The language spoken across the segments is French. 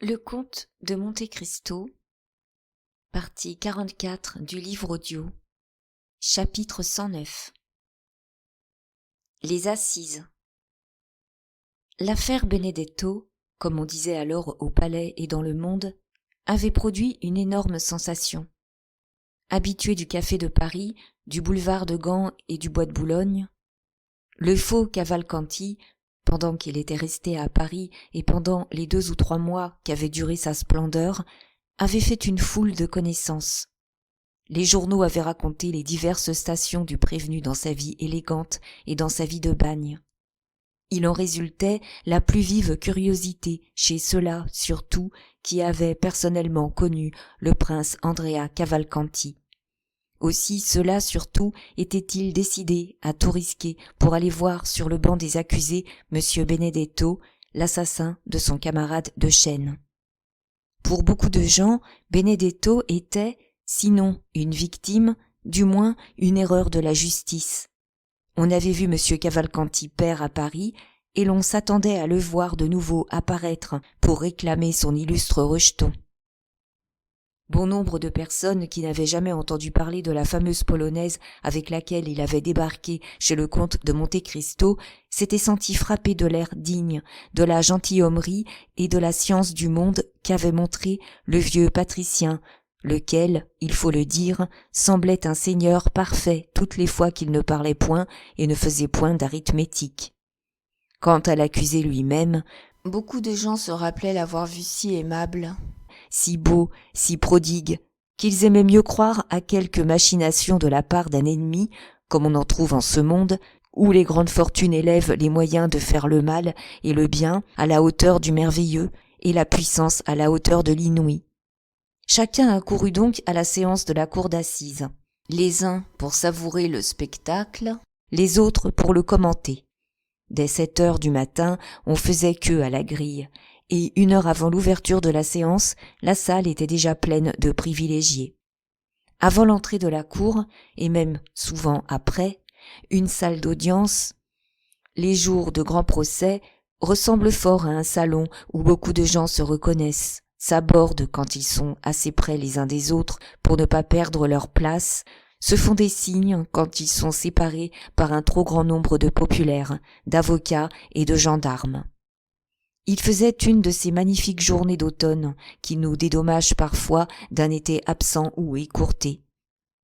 Le comte de Monte Cristo, partie 44 du livre audio, chapitre 109. Les assises. L'affaire Benedetto, comme on disait alors au palais et dans le monde, avait produit une énorme sensation. Habitué du café de Paris, du boulevard de Gand et du bois de Boulogne, le faux Cavalcanti, pendant qu'il était resté à Paris et pendant les 2 ou 3 mois qu'avait duré sa splendeur, avait fait une foule de connaissances. Les journaux avaient raconté les diverses stations du prévenu dans sa vie élégante et dans sa vie de bagne. Il en résultait la plus vive curiosité chez ceux-là, surtout, qui avaient personnellement connu le prince Andrea Cavalcanti. Aussi ceux-là, surtout, étaient-ils décidés à tout risquer pour aller voir sur le banc des accusés M. Benedetto, l'assassin de son camarade de chaîne. Pour beaucoup de gens, Benedetto était, sinon une victime, du moins une erreur de la justice. On avait vu M. Cavalcanti père à Paris, et l'on s'attendait à le voir de nouveau apparaître pour réclamer son illustre rejeton. Bon nombre de personnes qui n'avaient jamais entendu parler de la fameuse polonaise avec laquelle il avait débarqué chez le comte de Monte Cristo s'étaient senties frappées de l'air digne, de la gentilhommerie et de la science du monde qu'avait montré le vieux patricien, lequel, il faut le dire, semblait un seigneur parfait toutes les fois qu'il ne parlait point et ne faisait point d'arithmétique. Quant à l'accusé lui-même, beaucoup de gens se rappelaient l'avoir vu si aimable, si beau, si prodigue, qu'ils aimaient mieux croire à quelque machination de la part d'un ennemi, comme on en trouve en ce monde, où les grandes fortunes élèvent les moyens de faire le mal et le bien à la hauteur du merveilleux et la puissance à la hauteur de l'inouï. Chacun accourut donc à la séance de la cour d'assises, les uns pour savourer le spectacle, les autres pour le commenter. Dès 7 heures du matin, on faisait queue à la grille, et 1 heure avant l'ouverture de la séance, la salle était déjà pleine de privilégiés. Avant l'entrée de la cour, et même souvent après, une salle d'audience, les jours de grands procès ressemblent fort à un salon où beaucoup de gens se reconnaissent, s'abordent quand ils sont assez près les uns des autres pour ne pas perdre leur place, se font des signes quand ils sont séparés par un trop grand nombre de populaires, d'avocats et de gendarmes. Il faisait une de ces magnifiques journées d'automne qui nous dédommagent parfois d'un été absent ou écourté.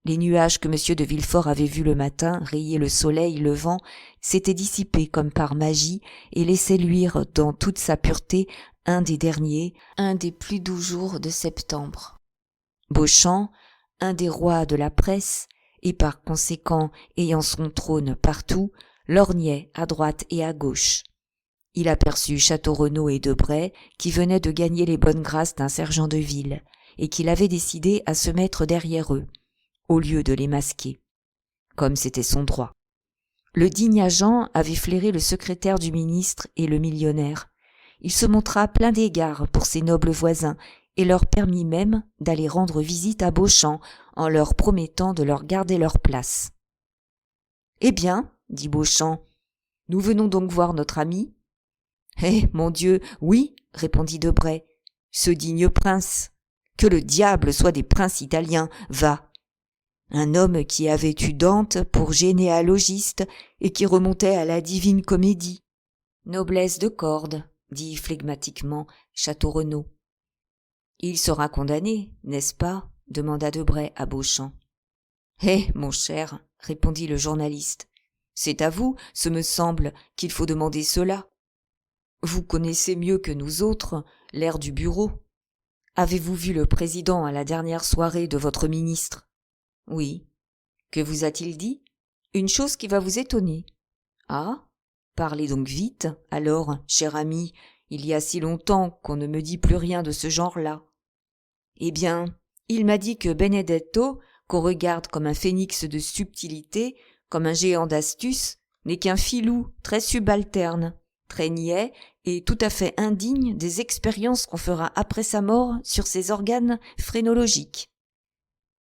Les nuages que M. de Villefort avait vus le matin rayer le soleil levant s'étaient dissipés comme par magie et laissaient luire dans toute sa pureté un des derniers, un des plus doux jours de septembre. Beauchamp, un des rois de la presse, et par conséquent ayant son trône partout, lorgnait à droite et à gauche. Il aperçut Château-Renaud et Debray qui venaient de gagner les bonnes grâces d'un sergent de ville et qu'il avait décidé à se mettre derrière eux, au lieu de les masquer, comme c'était son droit. Le digne agent avait flairé le secrétaire du ministre et le millionnaire. Il se montra plein d'égards pour ses nobles voisins et leur permit même d'aller rendre visite à Beauchamp en leur promettant de leur garder leur place. « Eh bien, dit Beauchamp, nous venons donc voir notre ami. »« Eh, mon Dieu, oui, répondit Debray, ce digne prince. Que le diable soit des princes italiens, va. Un homme qui avait eu Dante pour généalogiste et qui remontait à la divine comédie. Noblesse de corde, dit flegmatiquement Château-Renaud. Il sera condamné, n'est-ce pas? Demanda Debray à Beauchamp. Eh, mon cher, répondit le journaliste, c'est à vous, ce me semble, qu'il faut demander cela. Vous connaissez mieux que nous autres l'air du bureau. Avez-vous vu le président à la dernière soirée de votre ministre? Oui. Que vous a-t-il dit? Une chose qui va vous étonner. Ah? Parlez donc vite, alors, cher ami, il y a si longtemps qu'on ne me dit plus rien de ce genre-là. Eh bien, il m'a dit que Benedetto, qu'on regarde comme un phénix de subtilité, comme un géant d'astuce, n'est qu'un filou très subalterne, très niais et tout à fait indigne des expériences qu'on fera après sa mort sur ses organes phrénologiques.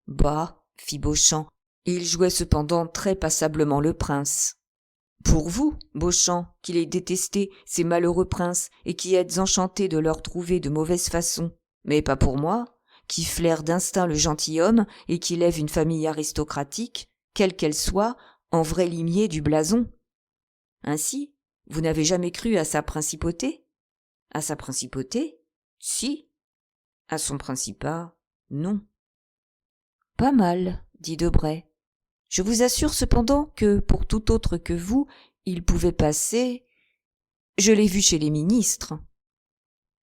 Bah, fit Beauchamp, il jouait cependant très passablement le prince. Pour vous, Beauchamp, qui les détestez, ces malheureux princes, et qui êtes enchanté de leur trouver de mauvaises façons, mais pas pour moi, qui flaire d'instinct le gentilhomme et qui lève une famille aristocratique, quelle qu'elle soit, en vrai limier du blason. Ainsi, vous n'avez jamais cru à sa principauté? À sa principauté? Si. À son principat? Non. Pas mal, dit Debray. Je vous assure cependant que, pour tout autre que vous, il pouvait passer... Je l'ai vu chez les ministres.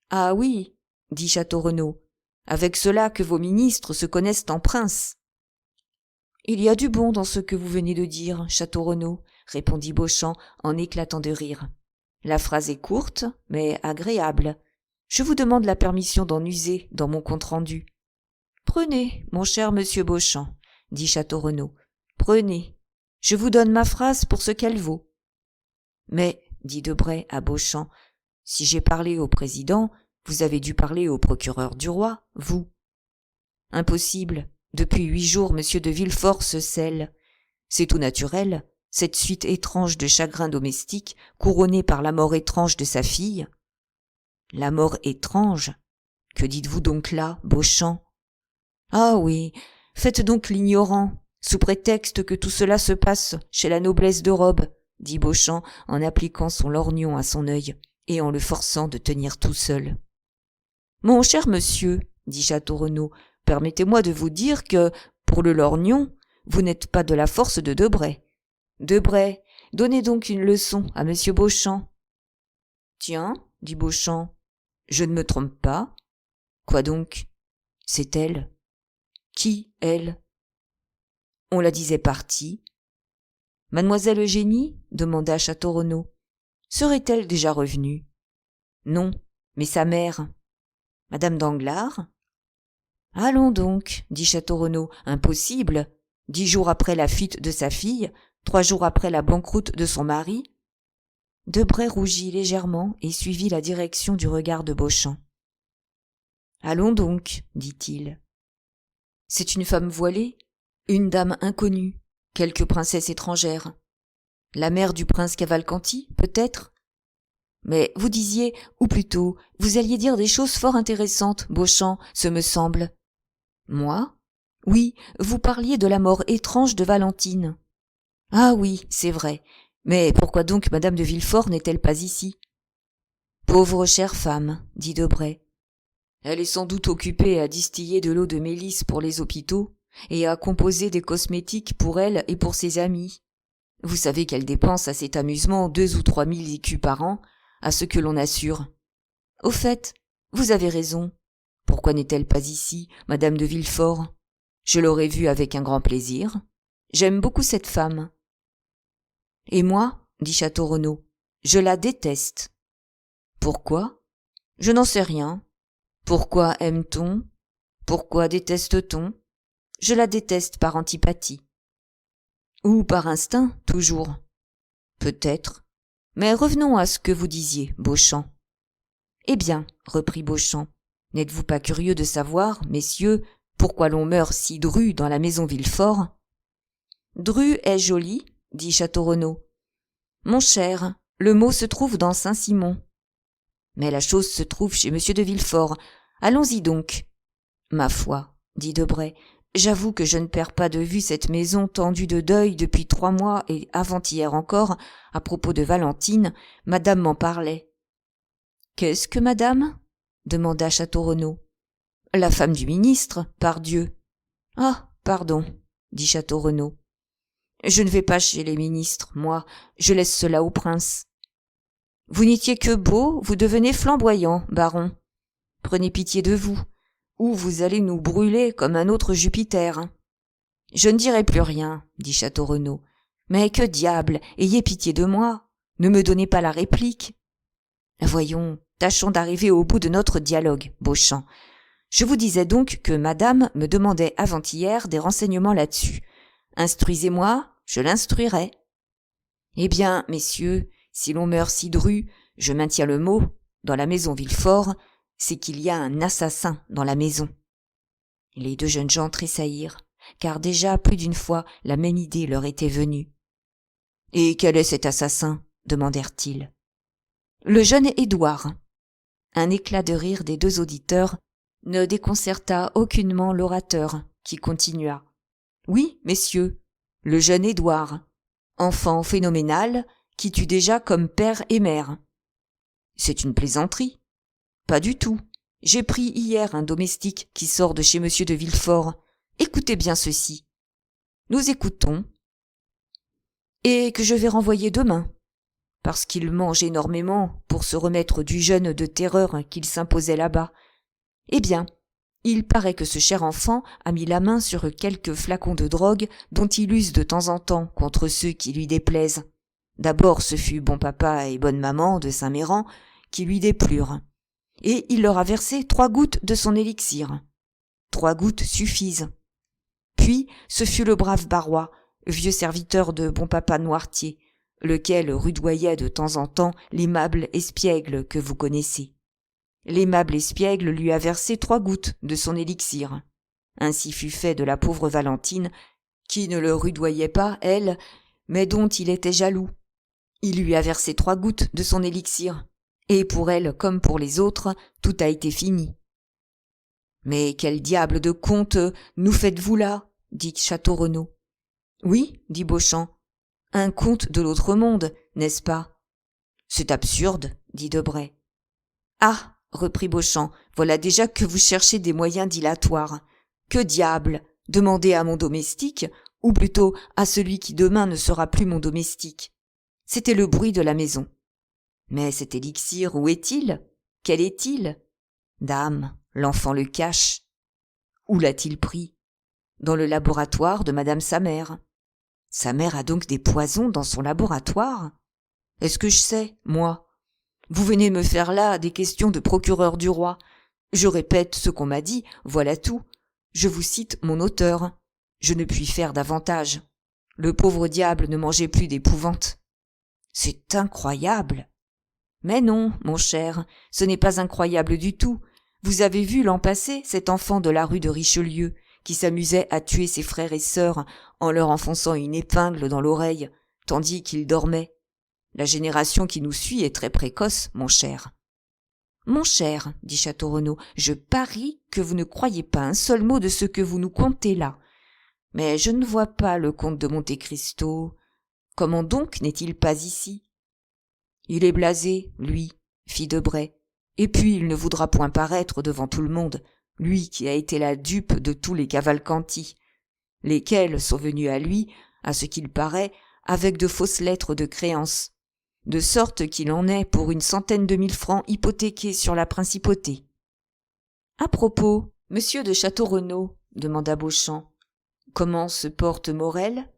Ah oui, dit Château-Renaud, avec cela que vos ministres se connaissent en princes. Il y a du bon dans ce que vous venez de dire, Château-Renaud, répondit Beauchamp en éclatant de rire. La phrase est courte, mais agréable. Je vous demande la permission d'en user dans mon compte-rendu. Prenez, mon cher monsieur Beauchamp, dit Château-Renaud. Prenez. Je vous donne ma phrase pour ce qu'elle vaut. Mais, dit Debray à Beauchamp, si j'ai parlé au président, vous avez dû parler au procureur du roi, vous. Impossible. Depuis 8 jours, monsieur de Villefort se cèle. C'est tout naturel, cette suite étrange de chagrins domestiques, couronnée par la mort étrange de sa fille. La mort étrange? Que dites-vous donc là, Beauchamp? Ah oui, faites donc l'ignorant, sous prétexte que tout cela se passe chez la noblesse de robe, dit Beauchamp en appliquant son lorgnon à son œil et en le forçant de tenir tout seul. Mon cher monsieur, dit Château-Renaud, permettez-moi de vous dire que, pour le lorgnon, vous n'êtes pas de la force de Debray. Debray, donnez donc une leçon à monsieur Beauchamp. Tiens, dit Beauchamp, je ne me trompe pas. Quoi donc? C'est elle. Qui, elle? On la disait partie. Mademoiselle Eugénie, demanda Château-Renaud, serait-elle déjà revenue? Non, mais sa mère. Madame Danglars? Allons donc, dit Château-Renaud, impossible. 10 jours après la fuite de sa fille, 3 jours après la banqueroute de son mari. Debray rougit légèrement et suivit la direction du regard de Beauchamp. Allons donc, dit-il. C'est une femme voilée, une dame inconnue, quelque princesse étrangère. La mère du prince Cavalcanti, peut-être? Mais vous disiez, ou plutôt, vous alliez dire des choses fort intéressantes, Beauchamp, ce me semble. Moi? Oui, vous parliez de la mort étrange de Valentine. Ah oui, c'est vrai. Mais pourquoi donc madame de Villefort n'est-elle pas ici? Pauvre chère femme, dit Debray. Elle est sans doute occupée à distiller de l'eau de mélisse pour les hôpitaux et à composer des cosmétiques pour elle et pour ses amis. Vous savez qu'elle dépense à cet amusement 2 ou 3 000 écus par an, à ce que l'on assure. Au fait, vous avez raison. Pourquoi n'est-elle pas ici, madame de Villefort? Je l'aurais vue avec un grand plaisir. J'aime beaucoup cette femme. Et moi, dit Château-Renaud, je la déteste. Pourquoi? Je n'en sais rien. Pourquoi aime-t-on? Pourquoi déteste-t-on? Je la déteste par antipathie. Ou par instinct, toujours. Peut-être. Mais revenons à ce que vous disiez, Beauchamp. Eh bien, reprit Beauchamp, n'êtes-vous pas curieux de savoir, messieurs, pourquoi l'on meurt si dru dans la maison Villefort? Dru est joli, dit Château-Renaud. Mon cher, le mot se trouve dans Saint-Simon. Mais la chose se trouve chez monsieur de Villefort. Allons-y donc. Ma foi, dit Debray, j'avoue que je ne perds pas de vue cette maison tendue de deuil depuis 3 mois et avant-hier encore, à propos de Valentine, madame m'en parlait. Qu'est-ce que madame? Demanda Château-Renaud. La femme du ministre, pardieu. Ah, pardon, dit Château-Renaud. Je ne vais pas chez les ministres, moi, je laisse cela au prince. Vous n'étiez que beau, vous devenez flamboyant, baron. Prenez pitié de vous, ou vous allez nous brûler comme un autre Jupiter. Je ne dirai plus rien, dit Château-Renaud. Mais que diable, ayez pitié de moi, ne me donnez pas la réplique. Voyons, tâchons d'arriver au bout de notre dialogue, Beauchamp. Je vous disais donc que madame me demandait avant-hier des renseignements là-dessus. Instruisez-moi, je l'instruirai. Eh bien, messieurs, si l'on meurt si dru, je maintiens le mot, dans la maison Villefort, c'est qu'il y a un assassin dans la maison. Les 2 jeunes gens tressaillirent, car déjà plus d'une fois la même idée leur était venue. Et quel est cet assassin ? Demandèrent-ils. Le jeune Édouard. Un éclat de rire des deux auditeurs ne déconcerta aucunement l'orateur, qui continua. Oui, messieurs, le jeune Édouard, enfant phénoménal, qui tue déjà comme père et mère. C'est une plaisanterie. Pas du tout. J'ai pris hier un domestique qui sort de chez monsieur de Villefort. Écoutez bien ceci. Nous écoutons. Et que je vais renvoyer demain, parce qu'il mange énormément pour se remettre du jeûne de terreur qu'il s'imposait là-bas. Eh bien, il paraît que ce cher enfant a mis la main sur quelques flacons de drogue dont il use de temps en temps contre ceux qui lui déplaisent. D'abord ce fut bon papa et bonne maman de Saint-Méran qui lui déplurent, et il leur a versé 3 gouttes de son élixir. 3 gouttes suffisent. Puis ce fut le brave Barrois, vieux serviteur de bon papa Noirtier, lequel rudoyait de temps en temps l'aimable espiègle que vous connaissez. L'aimable espiègle lui a versé 3 gouttes de son élixir. Ainsi fut fait de la pauvre Valentine, qui ne le rudoyait pas, elle, mais dont il était jaloux. Il lui a versé 3 gouttes de son élixir, et pour elle comme pour les autres, tout a été fini. « Mais quel diable de conte nous faites-vous là ?» dit Château-Renaud. « Oui, dit Beauchamp, un conte de l'autre monde, n'est-ce pas ?»« C'est absurde, dit Debray. »« Ah !» reprit Beauchamp, voilà déjà que vous cherchez des moyens dilatoires. Que diable, demandez à mon domestique, ou plutôt à celui qui demain ne sera plus mon domestique. C'était le bruit de la maison. Mais cet élixir, où est-il ? Quel est-il ? Dame, l'enfant le cache. Où l'a-t-il pris ? Dans le laboratoire de madame sa mère. Sa mère a donc des poisons dans son laboratoire ? Est-ce que je sais, moi ? Vous venez me faire là des questions de procureur du roi. Je répète ce qu'on m'a dit, voilà tout. Je vous cite mon auteur. Je ne puis faire davantage. Le pauvre diable ne mangeait plus d'épouvante. C'est incroyable. Mais non, mon cher, ce n'est pas incroyable du tout. Vous avez vu l'an passé cet enfant de la rue de Richelieu qui s'amusait à tuer ses frères et sœurs en leur enfonçant une épingle dans l'oreille, tandis qu'ils dormaient. La génération qui nous suit est très précoce, mon cher. Mon cher, dit Château-Renaud, je parie que vous ne croyez pas un seul mot de ce que vous nous contez là. Mais je ne vois pas le comte de Monte Cristo. Comment donc n'est-il pas ici ? Il est blasé, lui, fit Debray, et puis il ne voudra point paraître devant tout le monde, lui qui a été la dupe de tous les Cavalcanti, lesquels sont venus à lui, à ce qu'il paraît, avec de fausses lettres de créance, de sorte qu'il en est pour 100 000 francs hypothéqués sur la principauté. « À propos, monsieur de Château-Renaud, demanda Beauchamp, comment se porte Morel ?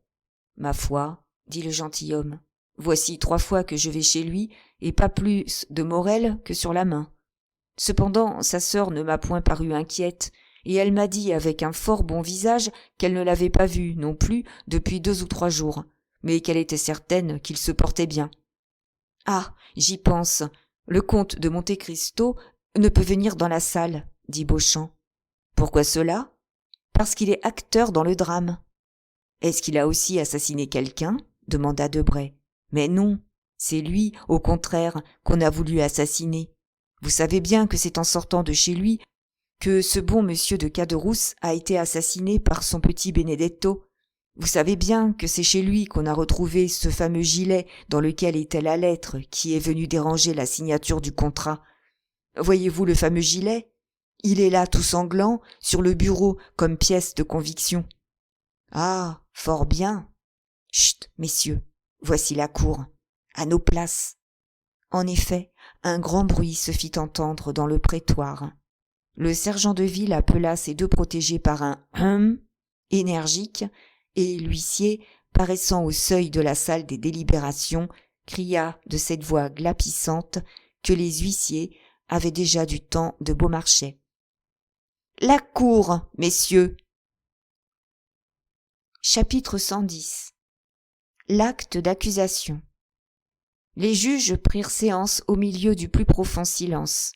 Ma foi, dit le gentilhomme, voici 3 fois que je vais chez lui, et pas plus de Morel que sur la main. Cependant, sa sœur ne m'a point paru inquiète, et elle m'a dit avec un fort bon visage qu'elle ne l'avait pas vu non plus depuis 2 ou 3 jours, mais qu'elle était certaine qu'il se portait bien. Ah, j'y pense, le comte de Monte Cristo ne peut venir dans la salle, dit Beauchamp. Pourquoi cela ? Parce qu'il est acteur dans le drame. Est-ce qu'il a aussi assassiné quelqu'un ? Demanda Debray. Mais non, c'est lui, au contraire, qu'on a voulu assassiner. Vous savez bien que c'est en sortant de chez lui que ce bon monsieur de Caderousse a été assassiné par son petit Benedetto. Vous savez bien que c'est chez lui qu'on a retrouvé ce fameux gilet dans lequel était la lettre qui est venue déranger la signature du contrat. Voyez-vous le fameux gilet ? Il est là tout sanglant, sur le bureau, comme pièce de conviction. Ah, fort bien. Chut, messieurs, voici la cour. À nos places. En effet, un grand bruit se fit entendre dans le prétoire. Le sergent de ville appela ses 2 protégés par un « hum » énergique, et l'huissier, paraissant au seuil de la salle des délibérations, cria de cette voix glapissante que les huissiers avaient déjà du temps de Beaumarchais. « La cour, messieurs !» Chapitre 110. L'acte d'accusation. Les juges prirent séance au milieu du plus profond silence.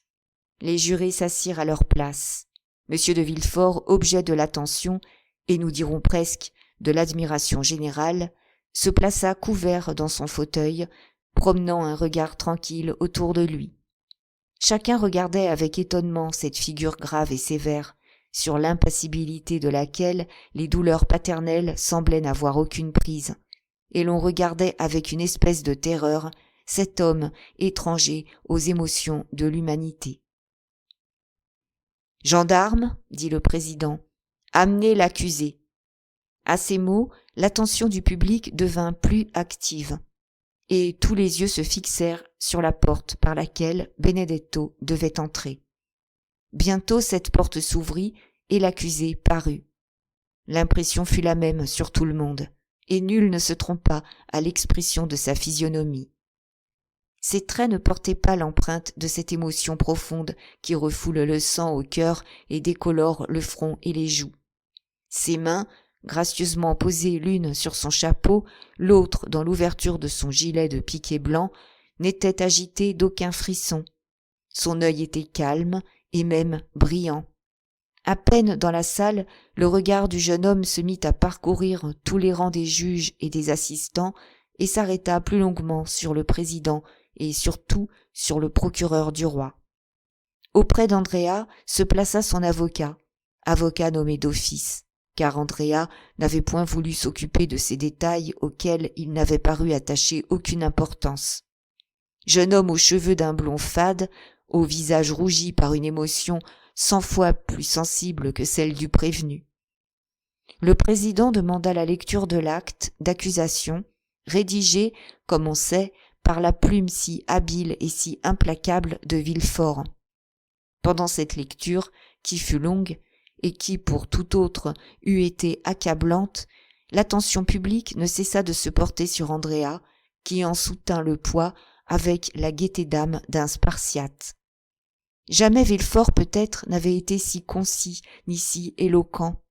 Les jurés s'assirent à leur place. Monsieur de Villefort, objet de l'attention, et nous dirons presque de l'admiration générale, se plaça couvert dans son fauteuil, promenant un regard tranquille autour de lui. Chacun regardait avec étonnement cette figure grave et sévère, sur l'impassibilité de laquelle les douleurs paternelles semblaient n'avoir aucune prise, et l'on regardait avec une espèce de terreur cet homme étranger aux émotions de l'humanité. « Gendarme, dit le président, amenez l'accusé. » À ces mots, l'attention du public devint plus active, et tous les yeux se fixèrent sur la porte par laquelle Benedetto devait entrer. Bientôt cette porte s'ouvrit et l'accusé parut. L'impression fut la même sur tout le monde, et nul ne se trompa à l'expression de sa physionomie. Ses traits ne portaient pas l'empreinte de cette émotion profonde qui refoule le sang au cœur et décolore le front et les joues. Ses mains, gracieusement posées l'une sur son chapeau, l'autre dans l'ouverture de son gilet de piqué blanc, n'étaient agitées d'aucun frisson. Son œil était calme et même brillant. À peine dans la salle, le regard du jeune homme se mit à parcourir tous les rangs des juges et des assistants et s'arrêta plus longuement sur le président et surtout sur le procureur du roi. Auprès d'Andrea se plaça son avocat nommé d'office, car Andrea n'avait point voulu s'occuper de ces détails auxquels il n'avait paru attacher aucune importance. Jeune homme aux cheveux d'un blond fade, au visage rougi par une émotion 100 fois plus sensible que celle du prévenu. Le président demanda la lecture de l'acte d'accusation, rédigé, comme on sait, par la plume si habile et si implacable de Villefort. Pendant cette lecture, qui fut longue, et qui, pour tout autre, eût été accablante, l'attention publique ne cessa de se porter sur Andrea, qui en soutint le poids avec la gaieté d'âme d'un Spartiate. Jamais Villefort peut-être n'avait été si concis ni si éloquent.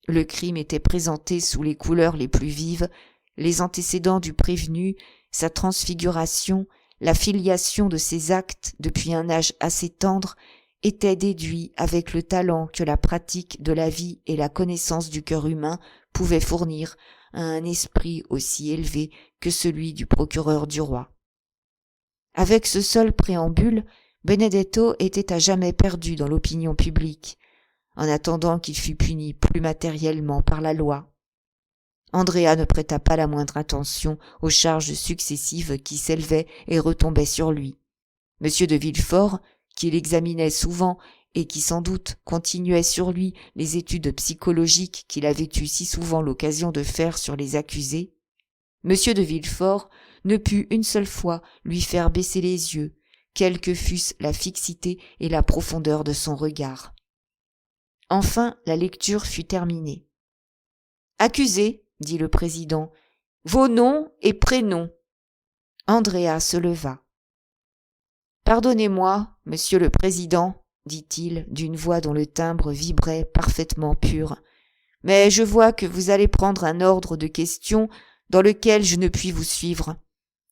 Le crime était présenté sous les couleurs les plus vives, les antécédents du prévenu, sa transfiguration, la filiation de ses actes depuis un âge assez tendre, étaient déduits avec le talent que la pratique de la vie et la connaissance du cœur humain pouvaient fournir à un esprit aussi élevé que celui du procureur du roi. Avec ce seul préambule, Benedetto était à jamais perdu dans l'opinion publique, en attendant qu'il fût puni plus matériellement par la loi. Andrea ne prêta pas la moindre attention aux charges successives qui s'élevaient et retombaient sur lui. M. de Villefort, qui l'examinait souvent et qui sans doute continuait sur lui les études psychologiques qu'il avait eu si souvent l'occasion de faire sur les accusés, M. de Villefort ne put une seule fois lui faire baisser les yeux, quelle que fussent la fixité et la profondeur de son regard. Enfin, la lecture fut terminée. « Accusé, dit le président, vos noms et prénoms. » Andrea se leva. « Pardonnez-moi, monsieur le président, dit-il d'une voix dont le timbre vibrait parfaitement pur, mais je vois que vous allez prendre un ordre de questions dans lequel je ne puis vous suivre.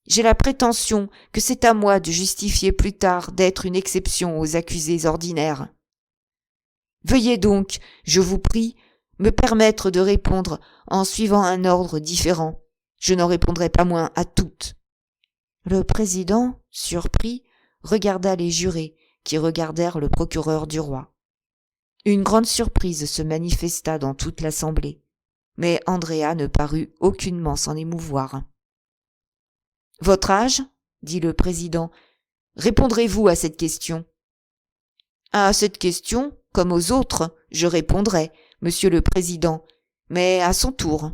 J'ai la prétention que c'est à moi de justifier plus tard d'être une exception aux accusés ordinaires. Veuillez donc, je vous prie, me permettre de répondre en suivant un ordre différent. Je n'en répondrai pas moins à toutes. » Le président, surpris, regarda les jurés qui regardèrent le procureur du roi. Une grande surprise se manifesta dans toute l'assemblée, mais Andrea ne parut aucunement s'en émouvoir. « Votre âge ? » dit le président. « Répondrez-vous à cette question ? » « À cette question, comme aux autres, je répondrai, monsieur le président, mais à son tour. »«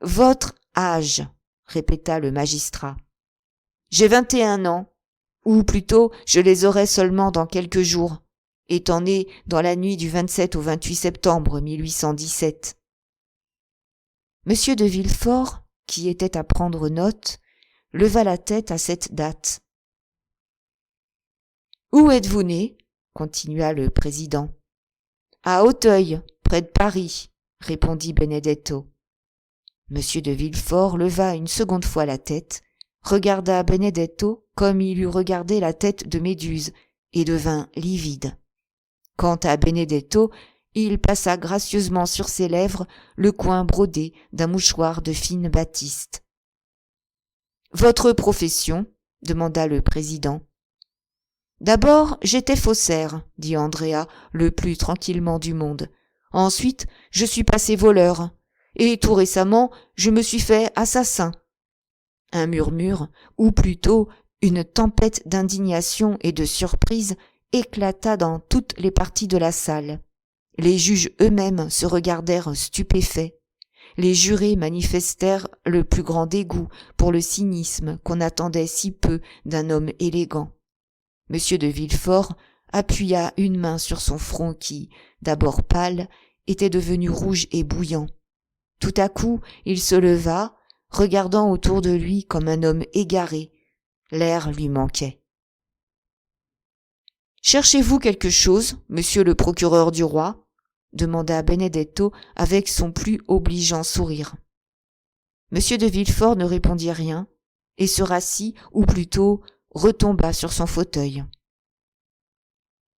Votre âge, » répéta le magistrat. « J'ai 21 ans, ou plutôt je les aurai seulement dans quelques jours, étant né dans la nuit du 27 au 28 septembre 1817. » Monsieur de Villefort, qui était à prendre note, leva la tête à cette date. « Où êtes-vous né ? » continua le président. « À Auteuil, près de Paris, » répondit Benedetto. Monsieur de Villefort leva une seconde fois la tête, regarda Benedetto comme il eût regardé la tête de Méduse, et devint livide. Quant à Benedetto, Il passa gracieusement sur ses lèvres le coin brodé d'un mouchoir de fine batiste. « Votre profession ?» demanda le président. « D'abord, j'étais faussaire, dit Andrea, le plus tranquillement du monde. Ensuite, je suis passé voleur. Et tout récemment, je me suis fait assassin. » Un murmure, ou plutôt une tempête d'indignation et de surprise éclata dans toutes les parties de la salle. Les juges eux-mêmes se regardèrent stupéfaits. Les jurés manifestèrent le plus grand dégoût pour le cynisme qu'on attendait si peu d'un homme élégant. M. de Villefort appuya une main sur son front qui, d'abord pâle, était devenu rouge et bouillant. Tout à coup, il se leva, regardant autour de lui comme un homme égaré. L'air lui manquait. « Cherchez-vous quelque chose, monsieur le procureur du roi ?» demanda Benedetto avec son plus obligeant sourire. M. de Villefort ne répondit rien et se rassit, ou plutôt retomba sur son fauteuil.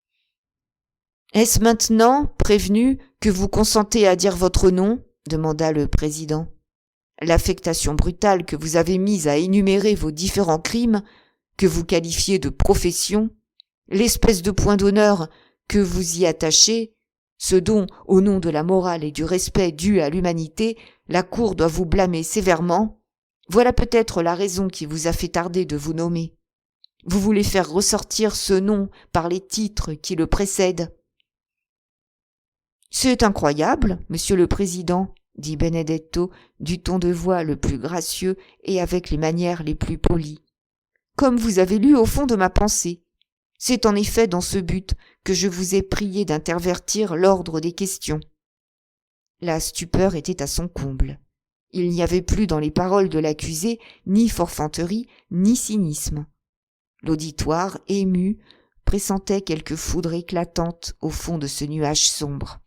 « Est-ce maintenant, prévenu, que vous consentez à dire votre nom ?» demanda le président. L'affectation brutale que vous avez mise à énumérer vos différents crimes, que vous qualifiez de profession, l'espèce de point d'honneur que vous y attachez, ce dont, au nom de la morale et du respect dû à l'humanité, la Cour doit vous blâmer sévèrement, voilà peut-être la raison qui vous a fait tarder de vous nommer. Vous voulez faire ressortir ce nom par les titres qui le précèdent. « C'est incroyable, monsieur le président, » dit Benedetto du ton de voix le plus gracieux et avec les manières les plus polies. « Comme vous avez lu au fond de ma pensée. C'est en effet dans ce but que je vous ai prié d'intervertir l'ordre des questions. » La stupeur était à son comble. Il n'y avait plus dans les paroles de l'accusé ni forfanterie ni cynisme. L'auditoire, ému, pressentait quelque foudre éclatante au fond de ce nuage sombre.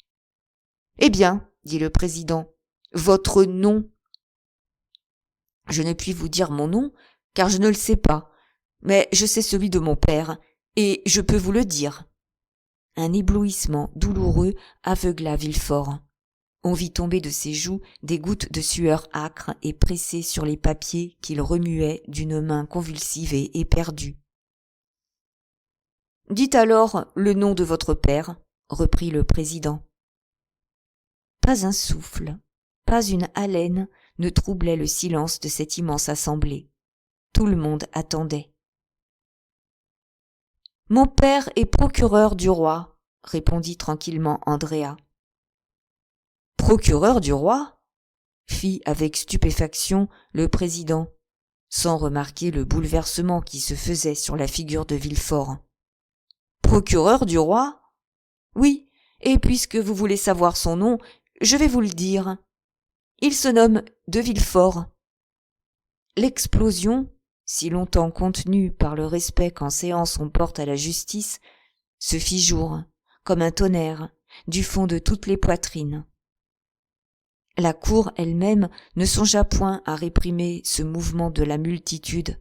« Eh bien, dit le président, votre nom ?» « Je ne puis vous dire mon nom, car je ne le sais pas, mais je sais celui de mon père, et je peux vous le dire. » Un éblouissement douloureux aveugla Villefort. On vit tomber de ses joues des gouttes de sueur âcre et pressées sur les papiers qu'il remuait d'une main convulsive et éperdue. « Dites alors le nom de votre père, » reprit le président. Pas un souffle, pas une haleine ne troublait le silence de cette immense assemblée. Tout le monde attendait. « Mon père est procureur du roi, » répondit tranquillement Andrea. « Procureur du roi ?» fit avec stupéfaction le président, sans remarquer le bouleversement qui se faisait sur la figure de Villefort. « Procureur du roi ? Oui, et puisque vous voulez savoir son nom, je vais vous le dire. Il se nomme de Villefort. » L'explosion, si longtemps contenue par le respect qu'en séance on porte à la justice, se fit jour, comme un tonnerre, du fond de toutes les poitrines. La cour elle-même ne songea point à réprimer ce mouvement de la multitude.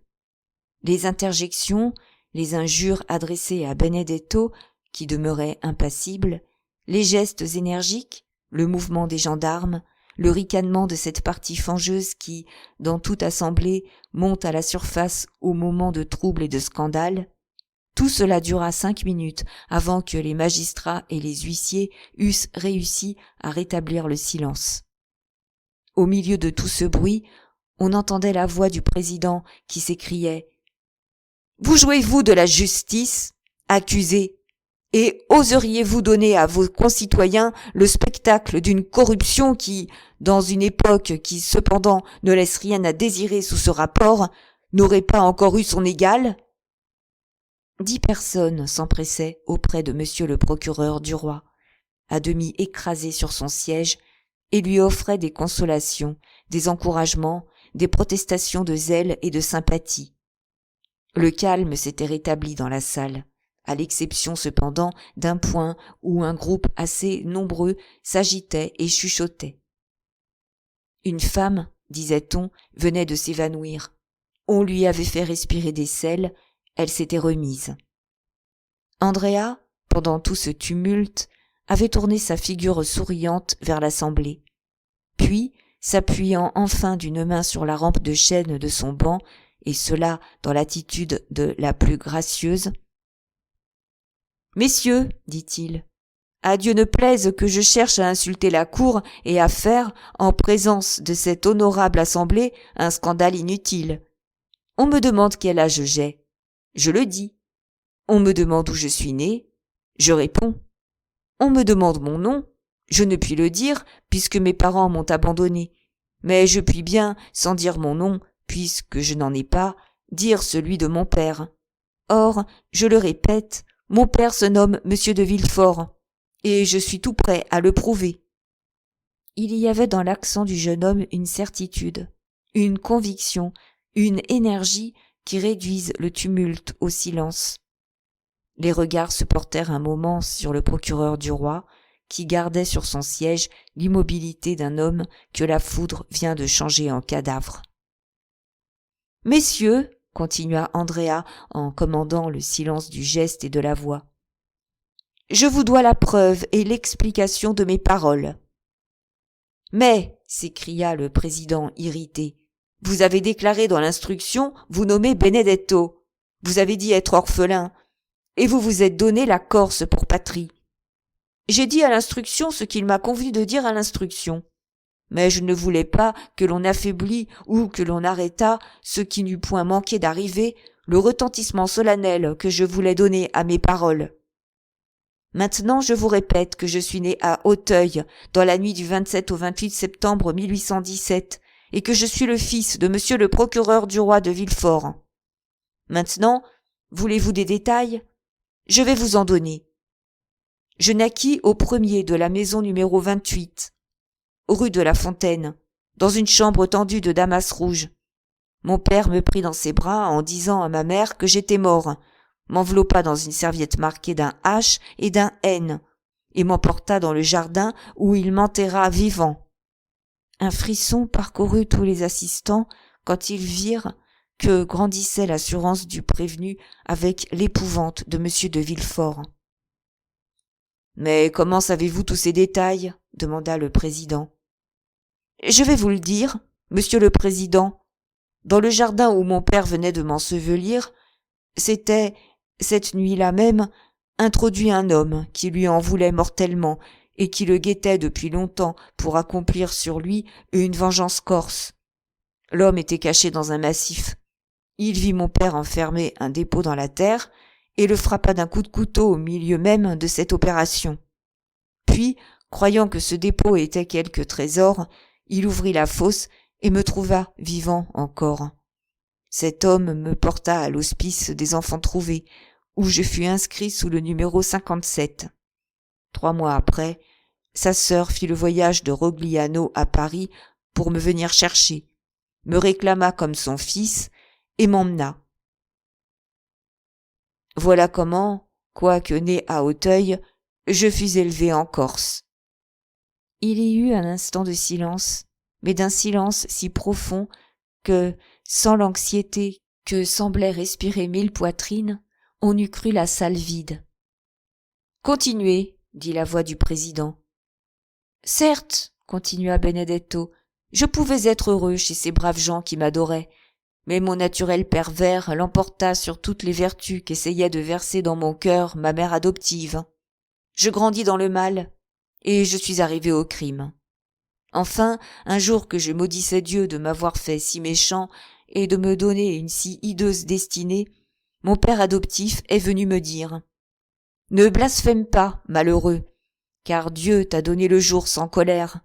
Les interjections, les injures adressées à Benedetto, qui demeurait impassible, les gestes énergiques, le mouvement des gendarmes, le ricanement de cette partie fangeuse qui, dans toute assemblée, monte à la surface au moment de trouble et de scandale, tout cela dura 5 minutes avant que les magistrats et les huissiers eussent réussi à rétablir le silence. Au milieu de tout ce bruit, on entendait la voix du président qui s'écriait « Vous jouez-vous de la justice, accusés ? Et oseriez-vous donner à vos concitoyens le spectacle d'une corruption qui, dans une époque qui cependant ne laisse rien à désirer sous ce rapport, n'aurait pas encore eu son égal ?» 10 personnes s'empressaient auprès de monsieur le procureur du roi, à demi écrasé sur son siège, et lui offraient des consolations, des encouragements, des protestations de zèle et de sympathie. Le calme s'était rétabli dans la salle, à l'exception cependant d'un point où un groupe assez nombreux s'agitait et chuchotait. Une femme, disait-on, venait de s'évanouir. On lui avait fait respirer des sels, elle s'était remise. Andrea, pendant tout ce tumulte, avait tourné sa figure souriante vers l'assemblée. Puis, s'appuyant enfin d'une main sur la rampe de chêne de son banc, et cela dans l'attitude de la plus gracieuse. « Messieurs, dit-il, à Dieu ne plaise que je cherche à insulter la cour et à faire, en présence de cette honorable assemblée, un scandale inutile. On me demande quel âge j'ai. Je le dis. On me demande où je suis né. Je réponds. On me demande mon nom. Je ne puis le dire, puisque mes parents m'ont abandonné. Mais je puis bien, sans dire mon nom, puisque je n'en ai pas, dire celui de mon père. Or, je le répète, mon père se nomme Monsieur de Villefort, et je suis tout prêt à le prouver. » Il y avait dans l'accent du jeune homme une certitude, une conviction, une énergie qui réduisent le tumulte au silence. Les regards se portèrent un moment sur le procureur du roi, qui gardait sur son siège l'immobilité d'un homme que la foudre vient de changer en cadavre. « Messieurs, continua Andrea en commandant le silence du geste et de la voix, je vous dois la preuve et l'explication de mes paroles. »« Mais, s'écria le président irrité, vous avez déclaré dans l'instruction vous nommer Benedetto. Vous avez dit être orphelin, et vous vous êtes donné la Corse pour patrie. J'ai dit à l'instruction ce qu'il m'a convenu de dire à l'instruction. Mais je ne voulais pas que l'on affaiblît ou que l'on arrêtât ce qui n'eût point manqué d'arriver, le retentissement solennel que je voulais donner à mes paroles. Maintenant, je vous répète que je suis né à Auteuil, dans la nuit du 27 au 28 septembre 1817, et que je suis le fils de monsieur le procureur du roi de Villefort. Maintenant, voulez-vous des détails? Je vais vous en donner. Je naquis au premier de la maison numéro 28, rue de la Fontaine, dans une chambre tendue de damas rouge. Mon père me prit dans ses bras en disant à ma mère que j'étais mort, m'enveloppa dans une serviette marquée d'un H et d'un N, et m'emporta dans le jardin où il m'enterra vivant. Un frisson parcourut tous les assistants quand ils virent que grandissait l'assurance du prévenu avec l'épouvante de monsieur de Villefort. « Mais comment savez-vous tous ces détails ?» demanda le président. « Je vais vous le dire, monsieur le président. Dans le jardin où mon père venait de m'ensevelir, s'était, cette nuit-là même, introduit un homme qui lui en voulait mortellement et qui le guettait depuis longtemps pour accomplir sur lui une vengeance corse. L'homme était caché dans un massif. Il vit mon père enfermer un dépôt dans la terre et le frappa d'un coup de couteau au milieu même de cette opération. Puis, croyant que ce dépôt était quelque trésor, il ouvrit la fosse et me trouva vivant encore. Cet homme me porta à l'hospice des enfants trouvés, où je fus inscrit sous le numéro 57. 3 mois après, sa sœur fit le voyage de Rogliano à Paris pour me venir chercher, me réclama comme son fils et m'emmena. Voilà comment, quoique né à Auteuil, je fus élevé en Corse. Il y eut un instant de silence, mais d'un silence si profond que, sans l'anxiété que semblaient respirer 1000 poitrines, on eût cru la salle vide. « Continuez, » dit la voix du président. « Certes, » continua Benedetto, « je pouvais être heureux chez ces braves gens qui m'adoraient, mais mon naturel pervers l'emporta sur toutes les vertus qu'essayait de verser dans mon cœur ma mère adoptive. Je grandis dans le mal, et je suis arrivé au crime. Enfin, un jour que je maudissais Dieu de m'avoir fait si méchant et de me donner une si hideuse destinée, mon père adoptif est venu me dire « Ne blasphème pas, malheureux, car Dieu t'a donné le jour sans colère.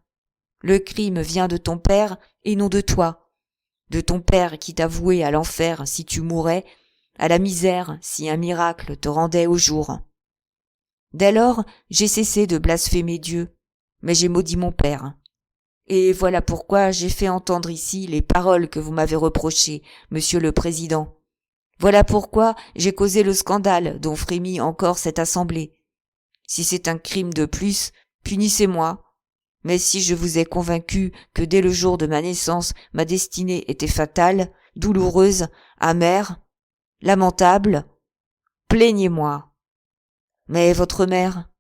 Le crime vient de ton père et non de toi, de ton père qui t'a voué à l'enfer si tu mourais, à la misère si un miracle te rendait au jour. Dès lors, j'ai cessé de blasphémer Dieu, mais j'ai maudit mon père. Et voilà pourquoi j'ai fait entendre ici les paroles que vous m'avez reprochées, monsieur le président. Voilà pourquoi j'ai causé le scandale dont frémit encore cette assemblée. Si c'est un crime de plus, punissez-moi. Mais si je vous ai convaincu que dès le jour de ma naissance, ma destinée était fatale, douloureuse, amère, lamentable, plaignez-moi. Mais votre mère,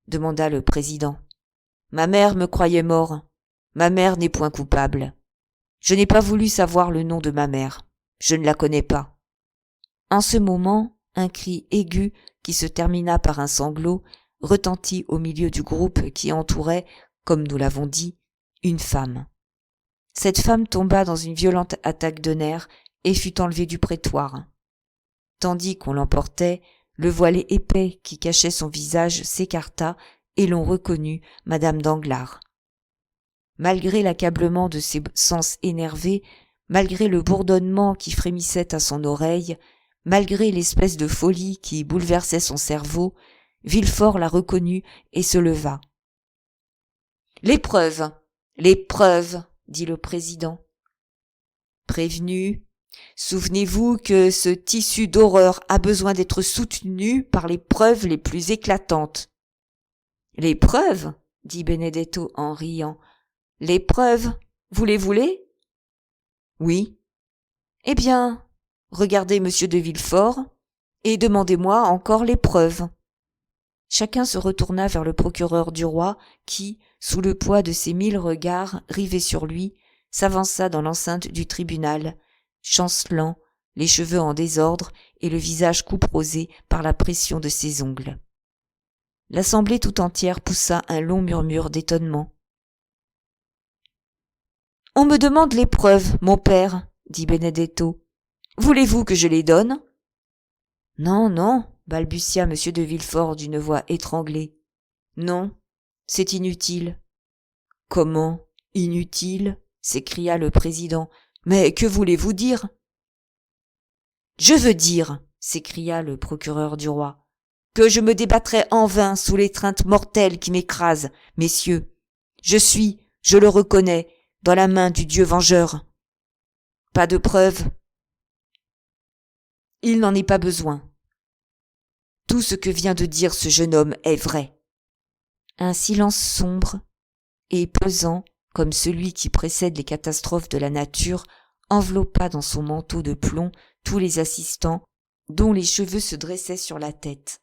demanda le président. Ma mère me croyait mort. Ma mère n'est point coupable. Je n'ai pas voulu savoir le nom de ma mère. Je ne la connais pas. En ce moment, un cri aigu, qui se termina par un sanglot, retentit au milieu du groupe qui entourait, comme nous l'avons dit, une femme. Cette femme tomba dans une violente attaque de nerfs et fut enlevée du prétoire. Tandis qu'on l'emportait, le voile épais qui cachait son visage s'écarta et l'on reconnut Madame Danglars. Malgré l'accablement de ses sens énervés, malgré le bourdonnement qui frémissait à son oreille, malgré l'espèce de folie qui bouleversait son cerveau, Villefort la reconnut et se leva. « Les preuves, dit le président. Prévenu, souvenez-vous que ce tissu d'horreur a besoin d'être soutenu par les preuves les plus éclatantes. »« Les preuves ?» dit Benedetto en riant. « Les preuves, vous les voulez ?»« Oui. »« Eh bien, regardez monsieur de Villefort et demandez-moi encore les preuves. » Chacun se retourna vers le procureur du roi qui, sous le poids de ces 1000 regards rivés sur lui, s'avança dans l'enceinte du tribunal, chancelant, les cheveux en désordre et le visage couperosé par la pression de ses ongles. L'assemblée tout entière poussa un long murmure d'étonnement. « On me demande les preuves, mon père, dit Benedetto. Voulez-vous que je les donne ? » Non, non, balbutia M. de Villefort d'une voix étranglée. Non, c'est inutile. Comment, inutile ? S'écria le président. Mais que voulez-vous dire ? Je veux dire, s'écria le procureur du roi, que je me débattrai en vain sous l'étreinte mortelle qui m'écrase, messieurs. Je suis, je le reconnais, dans la main du Dieu vengeur. Pas de preuves. Il n'en est pas besoin. Tout ce que vient de dire ce jeune homme est vrai. Un silence sombre et pesant, comme celui qui précède les catastrophes de la nature, enveloppa dans son manteau de plomb tous les assistants, dont les cheveux se dressaient sur la tête.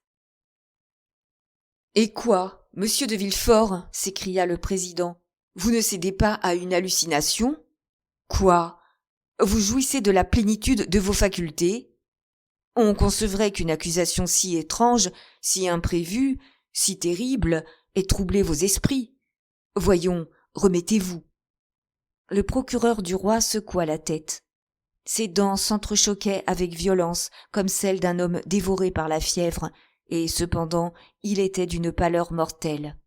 « Et quoi, monsieur de Villefort ?» s'écria le président. « Vous ne cédez pas à une hallucination ? Quoi ? Vous jouissez de la plénitude de vos facultés ? On concevrait qu'une accusation si étrange, si imprévue, si terrible, ait troublé vos esprits. Voyons, remettez-vous. » Le procureur du roi secoua la tête. Ses dents s'entrechoquaient avec violence, comme celles d'un homme dévoré par la fièvre, et cependant il était d'une pâleur mortelle.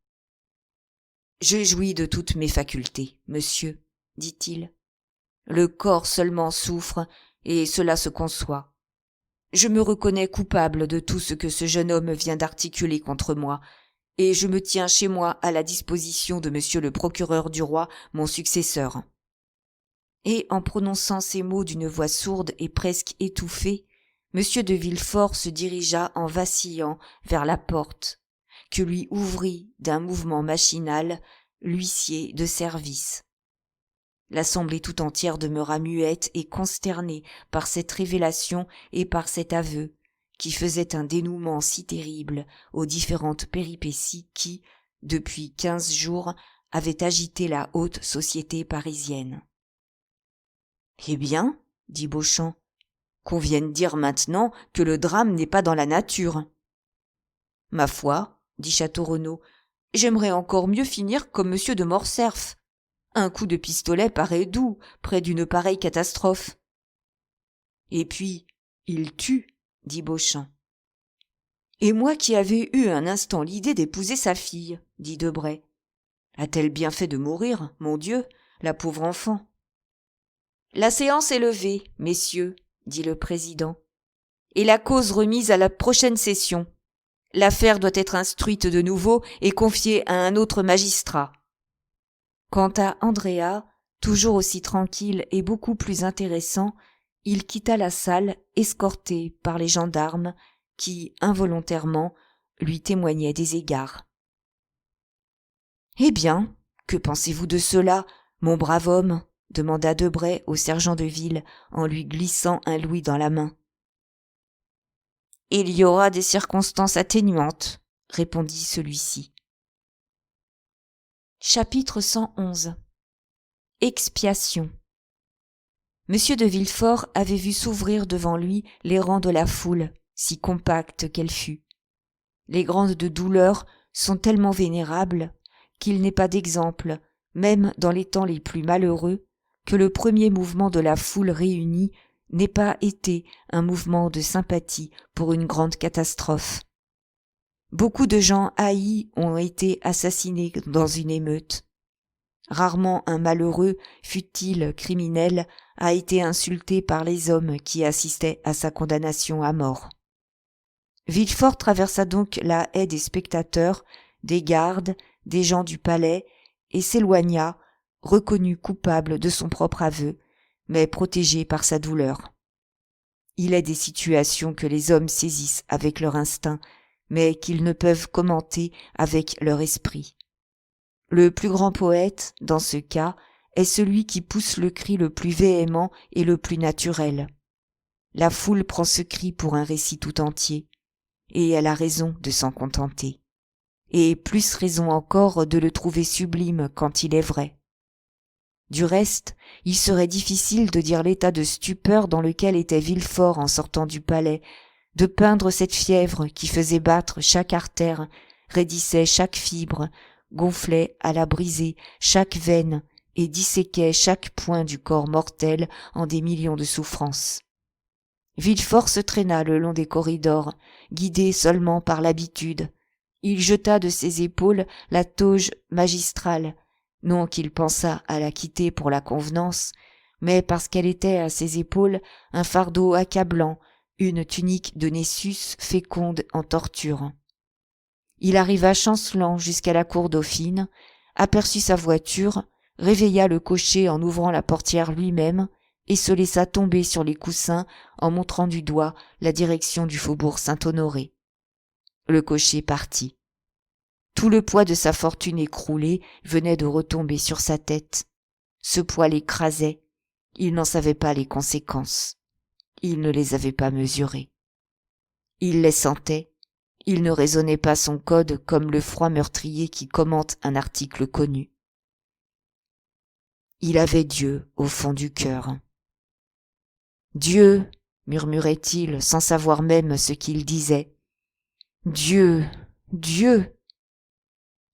« Je jouis de toutes mes facultés, monsieur, dit-il. Le corps seulement souffre, et cela se conçoit. Je me reconnais coupable de tout ce que ce jeune homme vient d'articuler contre moi, et je me tiens chez moi à la disposition de monsieur le procureur du roi, mon successeur. » Et en prononçant ces mots d'une voix sourde et presque étouffée, monsieur de Villefort se dirigea en vacillant vers la porte, que lui ouvrit d'un mouvement machinal l'huissier de service. L'assemblée tout entière demeura muette et consternée par cette révélation et par cet aveu, qui faisait un dénouement si terrible aux différentes péripéties qui, depuis 15 jours, avaient agité la haute société parisienne. « Eh bien, dit Beauchamp, qu'on vienne dire maintenant que le drame n'est pas dans la nature. »« Ma foi, dit Château-Renaud, j'aimerais encore mieux finir comme monsieur de Morcerf. Un coup de pistolet paraît doux près d'une pareille catastrophe. »« Et puis, il tue, dit Beauchamp. »« Et moi qui avais eu un instant l'idée d'épouser sa fille, dit Debray. A-t-elle bien fait de mourir, mon Dieu, la pauvre enfant ? » « La séance est levée, messieurs, dit le président, et la cause remise à la prochaine session. L'affaire doit être instruite de nouveau et confiée à un autre magistrat. » Quant à Andrea, toujours aussi tranquille et beaucoup plus intéressant, il quitta la salle escorté par les gendarmes qui, involontairement, lui témoignaient des égards. « Eh bien, que pensez-vous de cela, mon brave homme ? » demanda Debray au sergent de ville en lui glissant un louis dans la main. « Il y aura des circonstances atténuantes, » répondit celui-ci. Chapitre 111. Expiation. Monsieur de Villefort avait vu s'ouvrir devant lui les rangs de la foule, si compacte qu'elle fût. Les grandes de douleur sont tellement vénérables qu'il n'est pas d'exemple, même dans les temps les plus malheureux, que le premier mouvement de la foule réunie n'ait pas été un mouvement de sympathie pour une grande catastrophe. Beaucoup de gens haïs ont été assassinés dans une émeute. Rarement un malheureux, fût-il criminel, a été insulté par les hommes qui assistaient à sa condamnation à mort. Villefort traversa donc la haie des spectateurs, des gardes, des gens du palais, et s'éloigna, reconnu coupable de son propre aveu, mais protégé par sa douleur. Il est des situations que les hommes saisissent avec leur instinct, mais qu'ils ne peuvent commenter avec leur esprit. Le plus grand poète, dans ce cas, est celui qui pousse le cri le plus véhément et le plus naturel. La foule prend ce cri pour un récit tout entier, et elle a raison de s'en contenter, et plus raison encore de le trouver sublime quand il est vrai. Du reste, il serait difficile de dire l'état de stupeur dans lequel était Villefort en sortant du palais, de peindre cette fièvre qui faisait battre chaque artère, raidissait chaque fibre, gonflait à la briser chaque veine et disséquait chaque point du corps mortel en des millions de souffrances. Villefort se traîna le long des corridors, guidé seulement par l'habitude. Il jeta de ses épaules la toge magistrale, non qu'il pensât à la quitter pour la convenance, mais parce qu'elle était à ses épaules un fardeau accablant, une tunique de Nessus féconde en torture. Il arriva chancelant jusqu'à la cour Dauphine, aperçut sa voiture, réveilla le cocher en ouvrant la portière lui-même et se laissa tomber sur les coussins en montrant du doigt la direction du faubourg Saint-Honoré. Le cocher partit. Tout le poids de sa fortune écroulée venait de retomber sur sa tête. Ce poids l'écrasait. Il n'en savait pas les conséquences. Il ne les avait pas mesurées. Il les sentait. Il ne raisonnait pas son code comme le froid meurtrier qui commente un article connu. Il avait Dieu au fond du cœur. Dieu, murmurait-il sans savoir même ce qu'il disait. Dieu, Dieu.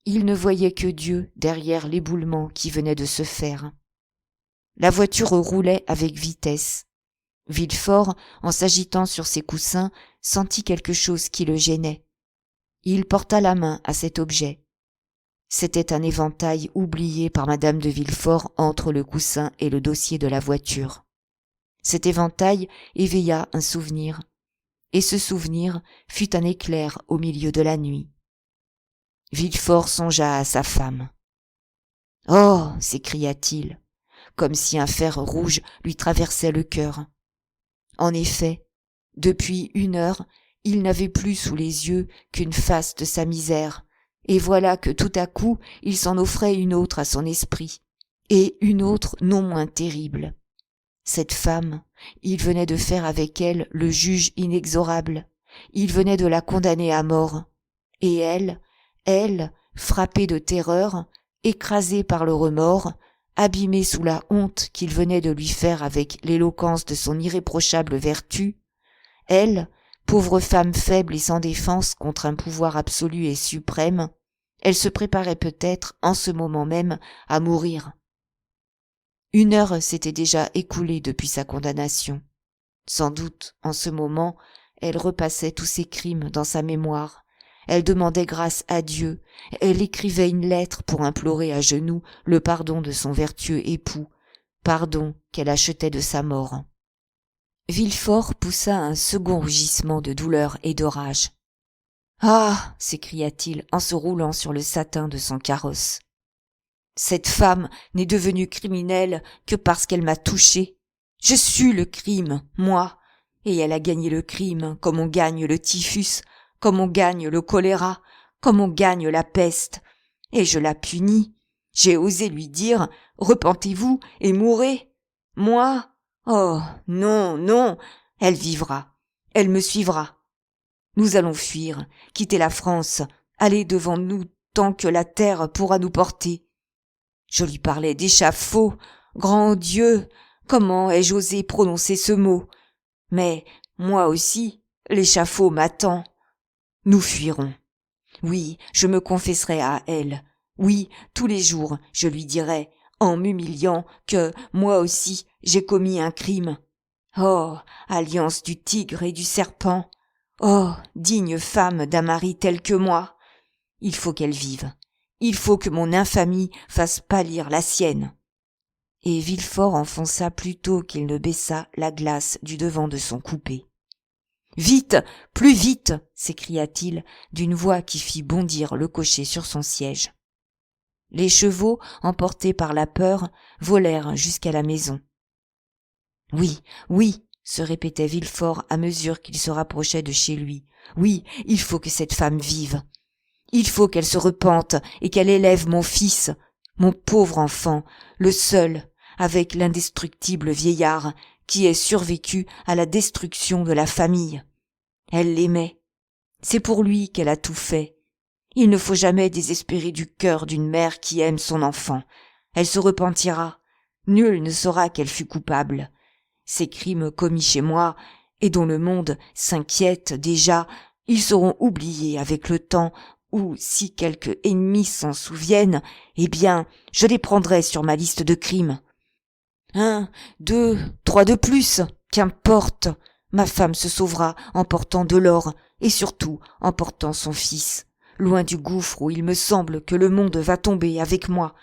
Il ne voyait que Dieu derrière l'éboulement qui venait de se faire. La voiture roulait avec vitesse. Villefort, en s'agitant sur ses coussins, sentit quelque chose qui le gênait. Il porta la main à cet objet. C'était un éventail oublié par madame de Villefort entre le coussin et le dossier de la voiture. Cet éventail éveilla un souvenir, et ce souvenir fut un éclair au milieu de la nuit. Villefort songea à sa femme. « Oh !» s'écria-t-il, comme si un fer rouge lui traversait le cœur. En effet, depuis 1 heure, il n'avait plus sous les yeux qu'une face de sa misère, et voilà que tout à coup il s'en offrait une autre à son esprit, et une autre non moins terrible. Cette femme, il venait de faire avec elle le juge inexorable, il venait de la condamner à mort, et elle, frappée de terreur, écrasée par le remords, abîmée sous la honte qu'il venait de lui faire avec l'éloquence de son irréprochable vertu, elle, pauvre femme faible et sans défense contre un pouvoir absolu et suprême, elle se préparait peut-être en ce moment même à mourir. 1 heure s'était déjà écoulée depuis sa condamnation. Sans doute, en ce moment, elle repassait tous ses crimes dans sa mémoire. Elle demandait grâce à Dieu, elle écrivait une lettre pour implorer à genoux le pardon de son vertueux époux, pardon qu'elle achetait de sa mort. Villefort poussa un second rugissement de douleur et de rage. « Ah !» s'écria-t-il en se roulant sur le satin de son carrosse. « Cette femme n'est devenue criminelle que parce qu'elle m'a touché. Je suis le crime, moi, et elle a gagné le crime comme on gagne le typhus, comme on gagne le choléra, comme on gagne la peste. Et je la punis. J'ai osé lui dire « Repentez-vous et mourrez !» Moi ? Oh, non, non, elle vivra, elle me suivra. Nous allons fuir, quitter la France, aller devant nous tant que la terre pourra nous porter. Je lui parlais d'échafaud. Grand Dieu, comment ai-je osé prononcer ce mot? Mais, moi aussi, l'échafaud m'attend. Nous fuirons. Oui, je me confesserai à elle. Oui, tous les jours, je lui dirai, en m'humiliant, que, moi aussi, j'ai commis un crime. Oh, alliance du tigre et du serpent. Oh, digne femme d'un mari tel que moi. Il faut qu'elle vive. Il faut que mon infamie fasse pâlir la sienne. Et Villefort enfonça plutôt qu'il ne baissa la glace du devant de son coupé. Vite, plus vite, s'écria-t-il d'une voix qui fit bondir le cocher sur son siège. Les chevaux, emportés par la peur, volèrent jusqu'à la maison. Oui, oui, se répétait Villefort à mesure qu'il se rapprochait de chez lui. Oui, il faut que cette femme vive. Il faut qu'elle se repente et qu'elle élève mon fils, mon pauvre enfant, le seul, avec l'indestructible vieillard qui ait survécu à la destruction de la famille. Elle l'aimait. C'est pour lui qu'elle a tout fait. Il ne faut jamais désespérer du cœur d'une mère qui aime son enfant. Elle se repentira. Nul ne saura qu'elle fut coupable. Ces crimes commis chez moi, et dont le monde s'inquiète déjà, ils seront oubliés avec le temps, ou si quelque ennemi s'en souvienne, eh bien, je les prendrai sur ma liste de crimes. 1, 2, 3 de plus, qu'importe, ma femme se sauvera en portant de l'or, et surtout en portant son fils, loin du gouffre où il me semble que le monde va tomber avec moi.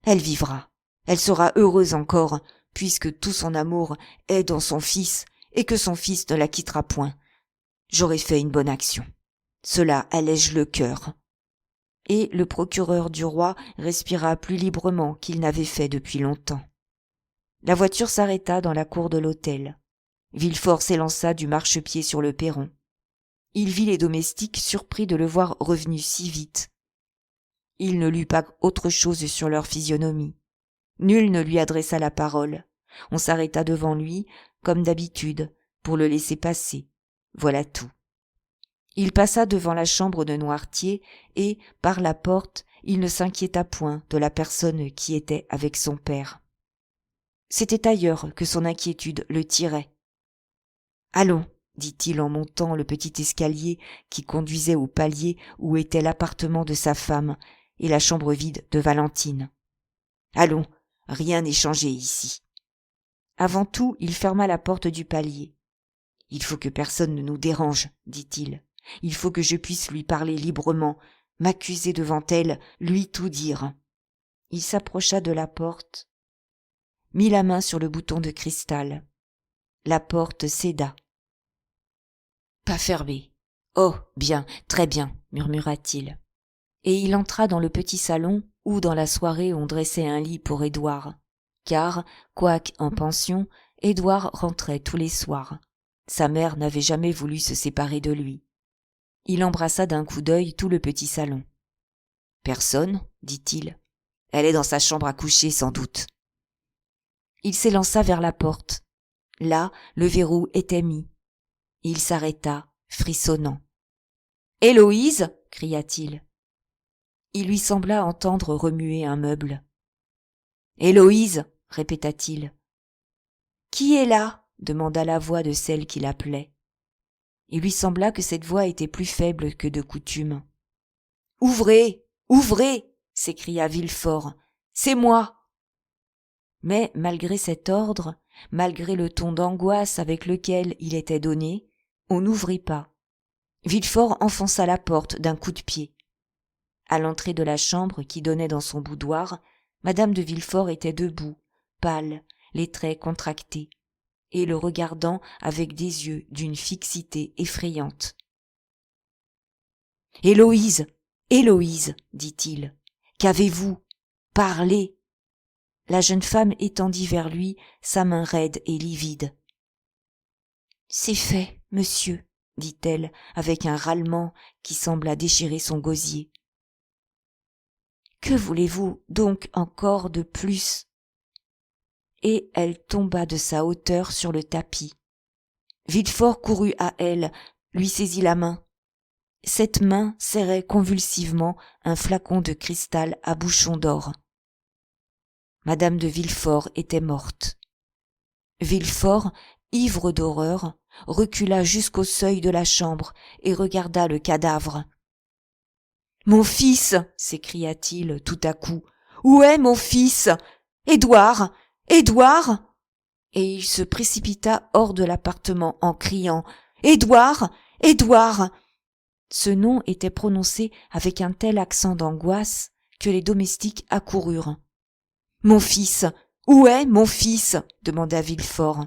Elle vivra, elle sera heureuse encore, puisque tout son amour est dans son fils, et que son fils ne la quittera point. J'aurai fait une bonne action. Cela allège le cœur. Et le procureur du roi respira plus librement qu'il n'avait fait depuis longtemps. La voiture s'arrêta dans la cour de l'hôtel. Villefort s'élança du marchepied sur le perron. Il vit les domestiques surpris de le voir revenu si vite. Il ne lut pas autre chose sur leur physionomie. Nul ne lui adressa la parole. On s'arrêta devant lui, comme d'habitude, pour le laisser passer. Voilà tout. Il passa devant la chambre de Noirtier et, par la porte, il ne s'inquiéta point de la personne qui était avec son père. C'était ailleurs que son inquiétude le tirait. « Allons, dit-il en montant le petit escalier qui conduisait au palier où était l'appartement de sa femme et la chambre vide de Valentine. Allons, rien n'est changé ici. » Avant tout, il ferma la porte du palier. « Il faut que personne ne nous dérange, dit-il. Il faut que je puisse lui parler librement, m'accuser devant elle, lui tout dire. » Il s'approcha de la porte, mit la main sur le bouton de cristal. La porte céda. « Pas fermée. Oh, bien, très bien, murmura-t-il. Et il entra dans le petit salon où dans la soirée on dressait un lit pour Édouard, car, quoique en pension, Édouard rentrait tous les soirs. Sa mère n'avait jamais voulu se séparer de lui. Il embrassa d'un coup d'œil tout le petit salon. « Personne, dit-il. Elle est dans sa chambre à coucher, sans doute. » Il s'élança vers la porte. Là, le verrou était mis. Il s'arrêta, frissonnant. « Héloïse » cria-t-il. Il lui sembla entendre remuer un meuble. « Héloïse » répéta-t-il. « Qui est là » demanda la voix de celle qui l'appelait. Il lui sembla que cette voix était plus faible que de coutume. « Ouvrez, ouvrez » s'écria Villefort. « C'est moi !» Mais malgré cet ordre, malgré le ton d'angoisse avec lequel il était donné, on n'ouvrit pas. Villefort enfonça la porte d'un coup de pied. À l'entrée de la chambre qui donnait dans son boudoir, Madame de Villefort était debout, pâle, les traits contractés, et le regardant avec des yeux d'une fixité effrayante. « Héloïse, Héloïse, dit-il, qu'avez-vous? Parlez !» La jeune femme étendit vers lui sa main raide et livide. « C'est fait, monsieur, » dit-elle avec un râlement qui sembla déchirer son gosier. « Que voulez-vous donc encore de plus ?» Et elle tomba de sa hauteur sur le tapis. Villefort courut à elle, lui saisit la main. Cette main serrait convulsivement un flacon de cristal à bouchon d'or. Madame de Villefort était morte. Villefort, ivre d'horreur, recula jusqu'au seuil de la chambre et regarda le cadavre. « Mon fils !» s'écria-t-il tout à coup. « Où est mon fils ? Édouard ! Édouard !» Et il se précipita hors de l'appartement en criant « Édouard ! Édouard !» Ce nom était prononcé avec un tel accent d'angoisse que les domestiques accoururent. « Mon fils ! Où est mon fils ?» demanda Villefort.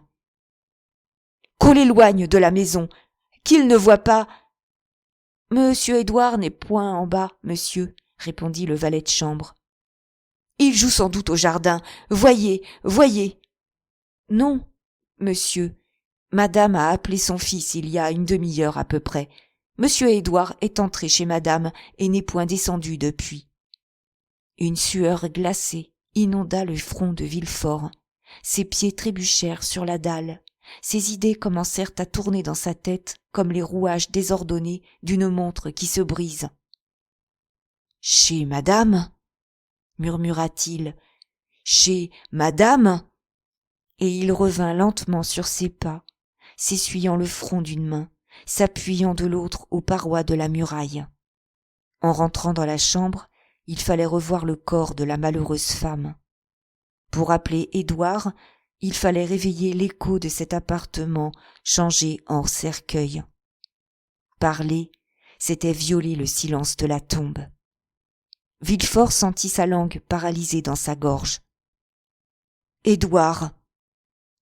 « Qu'on l'éloigne de la maison, qu'il ne voie pas. »« Monsieur Édouard n'est point en bas, monsieur, » répondit le valet de chambre. « Il joue sans doute au jardin. Voyez, voyez. »« Non, monsieur. Madame a appelé son fils il y a une demi-heure à peu près. Monsieur Édouard est entré chez madame et n'est point descendu depuis. » Une sueur glacée inonda le front de Villefort. Ses pieds trébuchèrent sur la dalle. Ses idées commencèrent à tourner dans sa tête comme les rouages désordonnés d'une montre qui se brise. « Chez madame ?» murmura-t-il. « Chez madame ?» Et il revint lentement sur ses pas, s'essuyant le front d'une main, s'appuyant de l'autre aux parois de la muraille. En rentrant dans la chambre, il fallait revoir le corps de la malheureuse femme. Pour appeler Édouard, il fallait réveiller l'écho de cet appartement changé en cercueil. Parler, c'était violer le silence de la tombe. Villefort sentit sa langue paralysée dans sa gorge. « Édouard,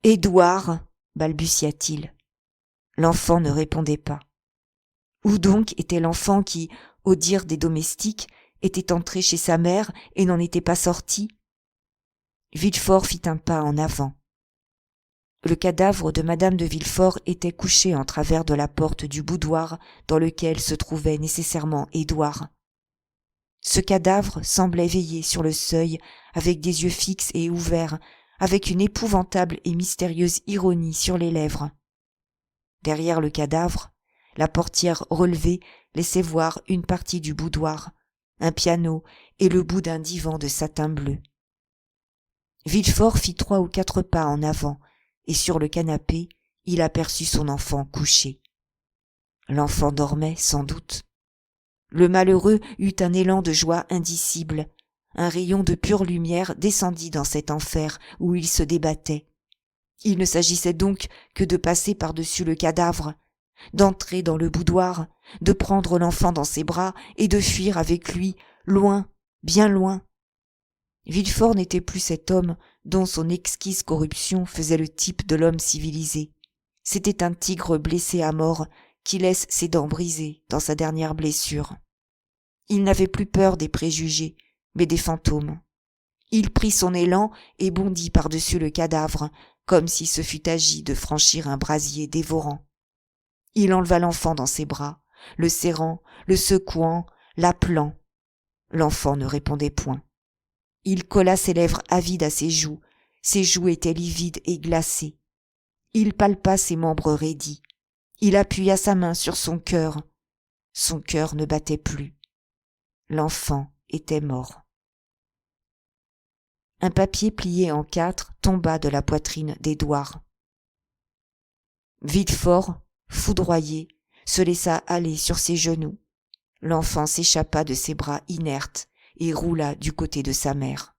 Édouard !» balbutia-t-il. L'enfant ne répondait pas. Où donc était l'enfant qui, au dire des domestiques, était entré chez sa mère et n'en était pas sorti? Villefort fit un pas en avant. Le cadavre de madame de Villefort était couché en travers de la porte du boudoir dans lequel se trouvait nécessairement Édouard. Ce cadavre semblait veiller sur le seuil avec des yeux fixes et ouverts, avec une épouvantable et mystérieuse ironie sur les lèvres. Derrière le cadavre, la portière relevée laissait voir une partie du boudoir, un piano et le bout d'un divan de satin bleu. Villefort fit 3 ou 4 pas en avant, et sur le canapé, il aperçut son enfant couché. L'enfant dormait, sans doute. Le malheureux eut un élan de joie indicible. Un rayon de pure lumière descendit dans cet enfer où il se débattait. Il ne s'agissait donc que de passer par-dessus le cadavre, d'entrer dans le boudoir, de prendre l'enfant dans ses bras et de fuir avec lui, loin, bien loin. Villefort n'était plus cet homme dont son exquise corruption faisait le type de l'homme civilisé. C'était un tigre blessé à mort qui laisse ses dents brisées dans sa dernière blessure. Il n'avait plus peur des préjugés, mais des fantômes. Il prit son élan et bondit par-dessus le cadavre, comme s'il se fût agi de franchir un brasier dévorant. Il enleva l'enfant dans ses bras, le serrant, le secouant, l'appelant. L'enfant ne répondait point. Il colla ses lèvres avides à ses joues étaient livides et glacées. Il palpa ses membres raidis. Il appuya sa main sur son cœur ne battait plus. L'enfant était mort. Un papier plié en 4 tomba de la poitrine d'Édouard. Villefort, foudroyé, se laissa aller sur ses genoux. L'enfant s'échappa de ses bras inertes et roula du côté de sa mère.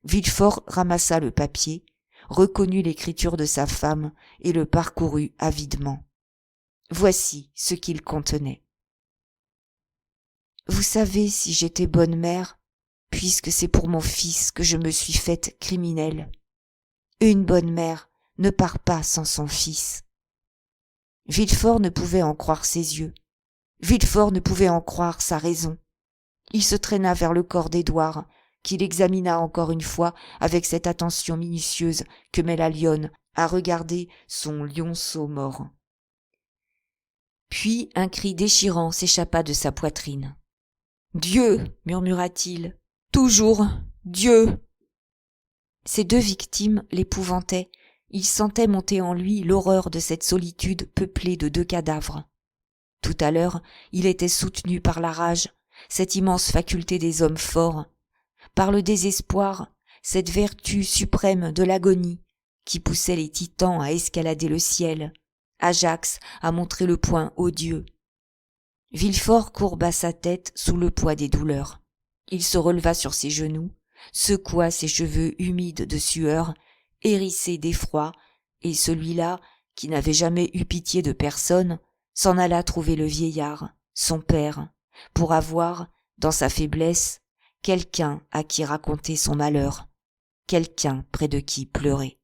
Villefort ramassa le papier, reconnut l'écriture de sa femme et le parcourut avidement. Voici ce qu'il contenait. « Vous savez si j'étais bonne mère, puisque c'est pour mon fils que je me suis faite criminelle. Une bonne mère ne part pas sans son fils. » Villefort ne pouvait en croire ses yeux. Villefort ne pouvait en croire sa raison. Il se traîna vers le corps d'Édouard, qu'il examina encore une fois avec cette attention minutieuse que met la lionne à regarder son lionceau mort. Puis un cri déchirant s'échappa de sa poitrine. « Dieu !» murmura-t-il. « Toujours Dieu !» Ces 2 victimes l'épouvantaient. Il sentait monter en lui l'horreur de cette solitude peuplée de 2 cadavres. Tout à l'heure, il était soutenu par la rage, cette immense faculté des hommes forts, par le désespoir, cette vertu suprême de l'agonie qui poussait les titans à escalader le ciel, Ajax à montrer le poing aux dieux. Villefort courba sa tête sous le poids des douleurs. Il se releva sur ses genoux, secoua ses cheveux humides de sueur, hérissés d'effroi, et celui-là, qui n'avait jamais eu pitié de personne, s'en alla trouver le vieillard, son père, pour avoir, dans sa faiblesse, quelqu'un à qui raconter son malheur, quelqu'un près de qui pleurer.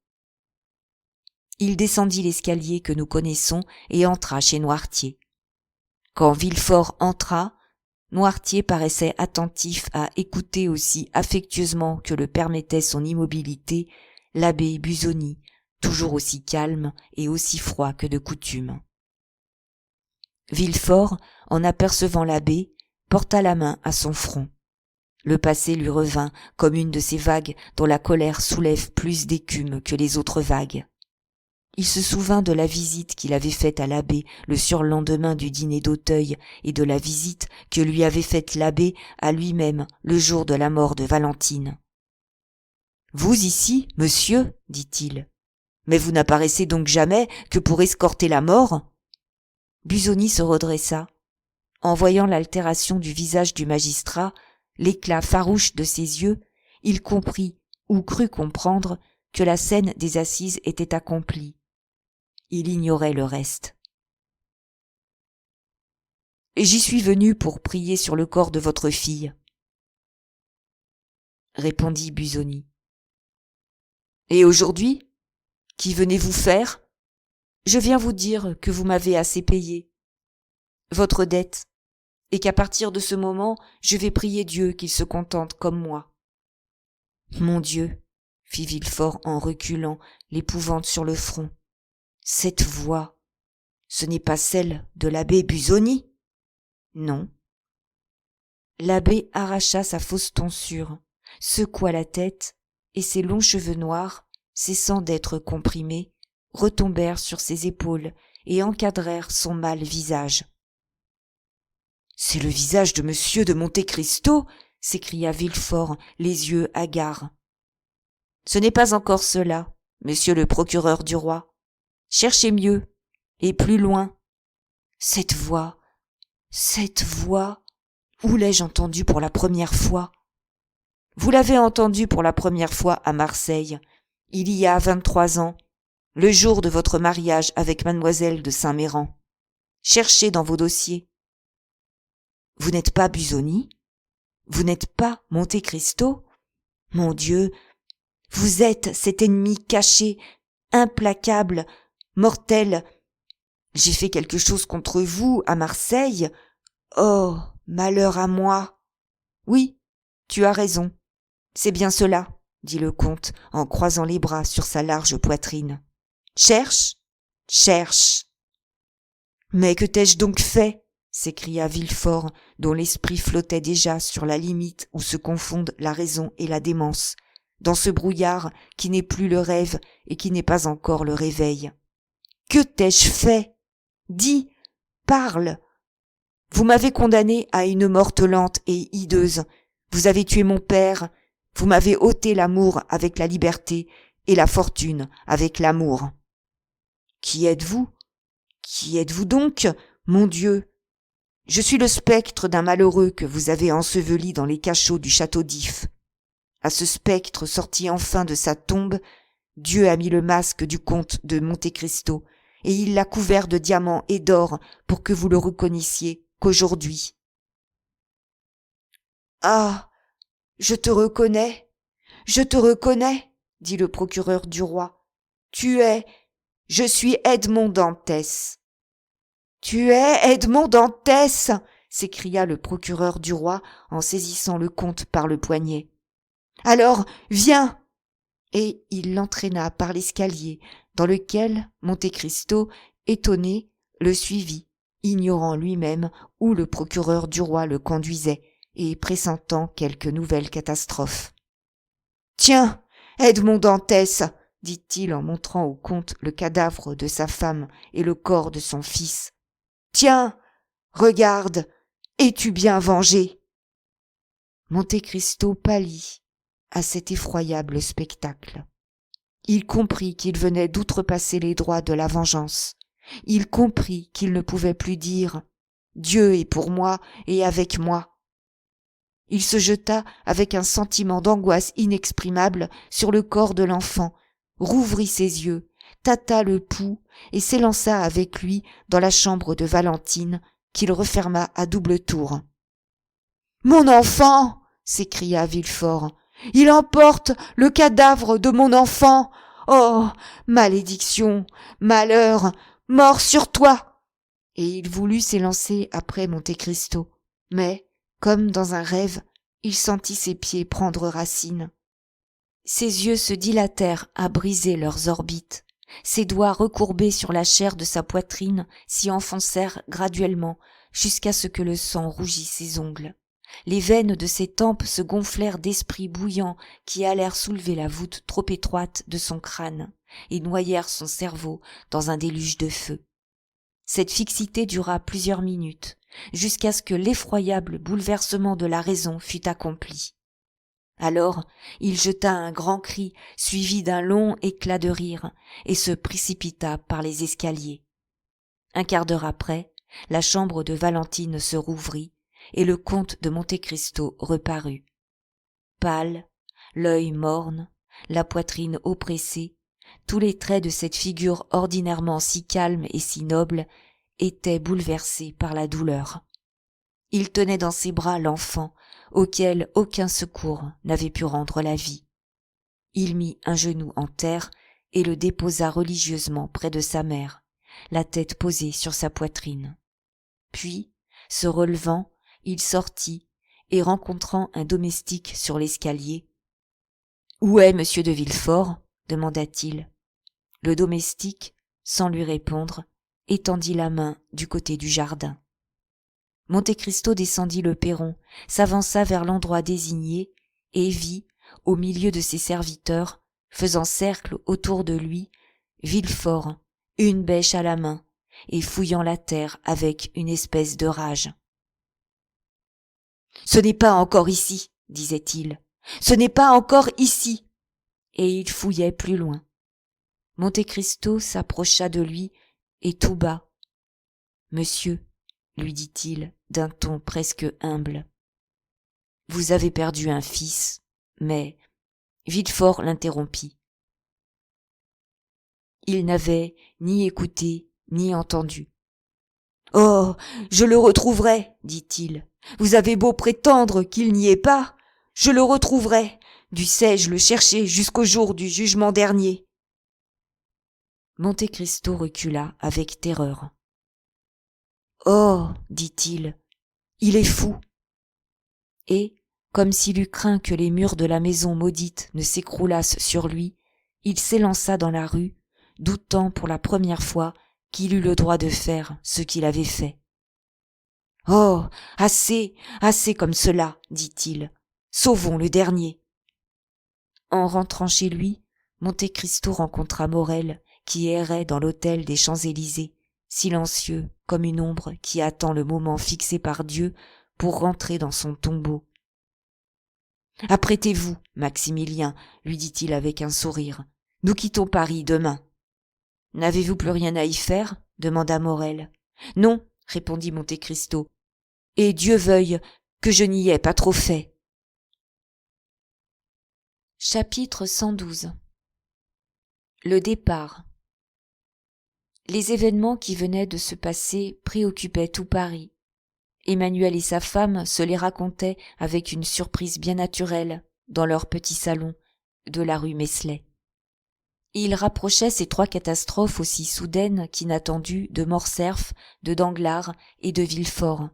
Il descendit l'escalier que nous connaissons et entra chez Noirtier. Quand Villefort entra, Noirtier paraissait attentif à écouter aussi affectueusement que le permettait son immobilité l'abbé Busoni, toujours aussi calme et aussi froid que de coutume. Villefort, en apercevant l'abbé, porta la main à son front. Le passé lui revint comme une de ces vagues dont la colère soulève plus d'écume que les autres vagues. Il se souvint de la visite qu'il avait faite à l'abbé le surlendemain du dîner d'Auteuil et de la visite que lui avait faite l'abbé à lui-même le jour de la mort de Valentine. « Vous ici, monsieur, dit-il, mais vous n'apparaissez donc jamais que pour escorter la mort ?» Busoni se redressa. En voyant l'altération du visage du magistrat, l'éclat farouche de ses yeux, il comprit, ou crut comprendre, que la scène des assises était accomplie. Il ignorait le reste. « Et j'y suis venu pour prier sur le corps de votre fille, » répondit Busoni. « Et aujourd'hui, qu'y venez-vous faire ? Je viens vous dire que vous m'avez assez payé, votre dette, et qu'à partir de ce moment, je vais prier Dieu qu'il se contente comme moi. »« Mon Dieu !» fit Villefort en reculant, l'épouvante sur le front. « Cette voix, ce n'est pas celle de l'abbé Busoni ? » ?»« Non. » L'abbé arracha sa fausse tonsure, secoua la tête, et ses longs cheveux noirs, cessant d'être comprimés, retombèrent sur ses épaules et encadrèrent son mâle visage. « C'est le visage de monsieur de Monte Cristo !» s'écria Villefort, les yeux hagards. « Ce n'est pas encore cela, monsieur le procureur du roi. Cherchez mieux, et plus loin. Cette voix, où l'ai-je entendue pour la première fois ? Vous l'avez entendue pour la première fois à Marseille, il y a 23 ans, le jour de votre mariage avec mademoiselle de Saint-Méran. Cherchez dans vos dossiers. Vous n'êtes pas Busoni ? Vous n'êtes pas Monte Cristo ? Mon Dieu, vous êtes cet ennemi caché, implacable, mortel. J'ai fait quelque chose contre vous à Marseille. Oh, malheur à moi. Oui, tu as raison. C'est bien cela, dit le comte en croisant les bras sur sa large poitrine. Cherche, cherche. Mais que t'ai-je donc fait ? S'écria Villefort, dont l'esprit flottait déjà sur la limite où se confondent la raison et la démence, dans ce brouillard qui n'est plus le rêve et qui n'est pas encore le réveil. Que t'ai-je fait ? Dis, parle. Vous m'avez condamné à une morte lente et hideuse. Vous avez tué mon père. Vous m'avez ôté l'amour avec la liberté et la fortune avec l'amour. Qui êtes-vous ? Qui êtes-vous donc, mon Dieu ? Je suis le spectre d'un malheureux que vous avez enseveli dans les cachots du château d'If. À ce spectre sorti enfin de sa tombe, Dieu a mis le masque du comte de Monte Cristo, et il l'a couvert de diamants et d'or pour que vous le reconnaissiez qu'aujourd'hui. Ah, je te reconnais, dit le procureur du roi. Je suis Edmond Dantès. Tu es Edmond Dantès, s'écria le procureur du roi en saisissant le comte par le poignet. Alors, viens. Et il l'entraîna par l'escalier, dans lequel Monte Cristo, étonné, le suivit, ignorant lui-même où le procureur du roi le conduisait et pressentant quelque nouvelle catastrophe. « Tiens, Edmond Dantès, dit-il en montrant au comte le cadavre de sa femme et le corps de son fils. « Tiens, regarde, es-tu bien vengé ?» Monte Cristo pâlit, à cet effroyable spectacle. Il comprit qu'il venait d'outrepasser les droits de la vengeance. Il comprit qu'il ne pouvait plus dire « Dieu est pour moi et avec moi ». Il se jeta avec un sentiment d'angoisse inexprimable sur le corps de l'enfant, rouvrit ses yeux, tâta le pouls et s'élança avec lui dans la chambre de Valentine, qu'il referma à double tour. « Mon enfant !» s'écria Villefort. « Il emporte le cadavre de mon enfant ! Oh, malédiction, malheur, mort sur toi !» Et il voulut s'élancer après Monte Cristo, mais, comme dans un rêve, il sentit ses pieds prendre racine. Ses yeux se dilatèrent à briser leurs orbites. Ses doigts recourbés sur la chair de sa poitrine s'y enfoncèrent graduellement jusqu'à ce que le sang rougît ses ongles. Les veines de ses tempes se gonflèrent d'esprits bouillants qui allèrent soulever la voûte trop étroite de son crâne et noyèrent son cerveau dans un déluge de feu. Cette fixité dura plusieurs minutes, jusqu'à ce que l'effroyable bouleversement de la raison fût accompli. Alors il jeta un grand cri suivi d'un long éclat de rire et se précipita par les escaliers. Un quart d'heure après, la chambre de Valentine se rouvrit et le comte de Monte Cristo reparut. Pâle, l'œil morne, la poitrine oppressée, tous les traits de cette figure ordinairement si calme et si noble étaient bouleversés par la douleur. Il tenait dans ses bras l'enfant auquel aucun secours n'avait pu rendre la vie. Il mit un genou en terre et le déposa religieusement près de sa mère, la tête posée sur sa poitrine. Puis, se relevant, il sortit et rencontrant un domestique sur l'escalier. « Où est monsieur de Villefort ?» demanda-t-il. Le domestique, sans lui répondre, étendit la main du côté du jardin. Monte Cristo descendit le perron, s'avança vers l'endroit désigné et vit, au milieu de ses serviteurs, faisant cercle autour de lui, Villefort, une bêche à la main, et fouillant la terre avec une espèce de rage. « Ce n'est pas encore ici, disait-il, ce n'est pas encore ici. Et il fouillait plus loin. Monte Cristo s'approcha de lui et tout bas. Monsieur, lui dit-il d'un ton presque humble, vous avez perdu un fils, mais Villefort l'interrompit. Il n'avait ni écouté ni entendu. « Oh, je le retrouverai, dit-il. Vous avez beau prétendre qu'il n'y est pas, je le retrouverai. Dussé-je le chercher jusqu'au jour du jugement dernier. » Monte Cristo recula avec terreur. « Oh, dit-il, il est fou. » Et, comme s'il eût craint que les murs de la maison maudite ne s'écroulassent sur lui, il s'élança dans la rue, doutant pour la première fois qu'il eût le droit de faire ce qu'il avait fait. « Oh, assez, assez comme cela, dit-il. Sauvons le dernier. » En rentrant chez lui, Monte Cristo rencontra Morrel qui errait dans l'hôtel des Champs-Élysées, silencieux comme une ombre qui attend le moment fixé par Dieu pour rentrer dans son tombeau. « Apprêtez-vous, Maximilien, lui dit-il avec un sourire. Nous quittons Paris demain. »« N'avez-vous plus rien à y faire ?» demanda Morrel. « Non, répondit Monte Cristo, et Dieu veuille que je n'y ai pas trop fait. » Chapitre 112. Le départ. Les événements qui venaient de se passer préoccupaient tout Paris. Emmanuel et sa femme se les racontaient avec une surprise bien naturelle dans leur petit salon de la rue Meslay. Ils rapprochaient ces trois catastrophes aussi soudaines qu'inattendues de Morcerf, de Danglars et de Villefort.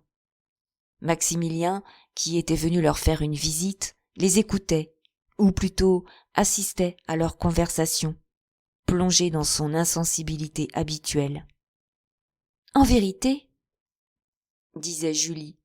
Maximilien, qui était venu leur faire une visite, les écoutait, ou plutôt assistait à leur conversation, plongé dans son insensibilité habituelle. « En vérité, disait Julie,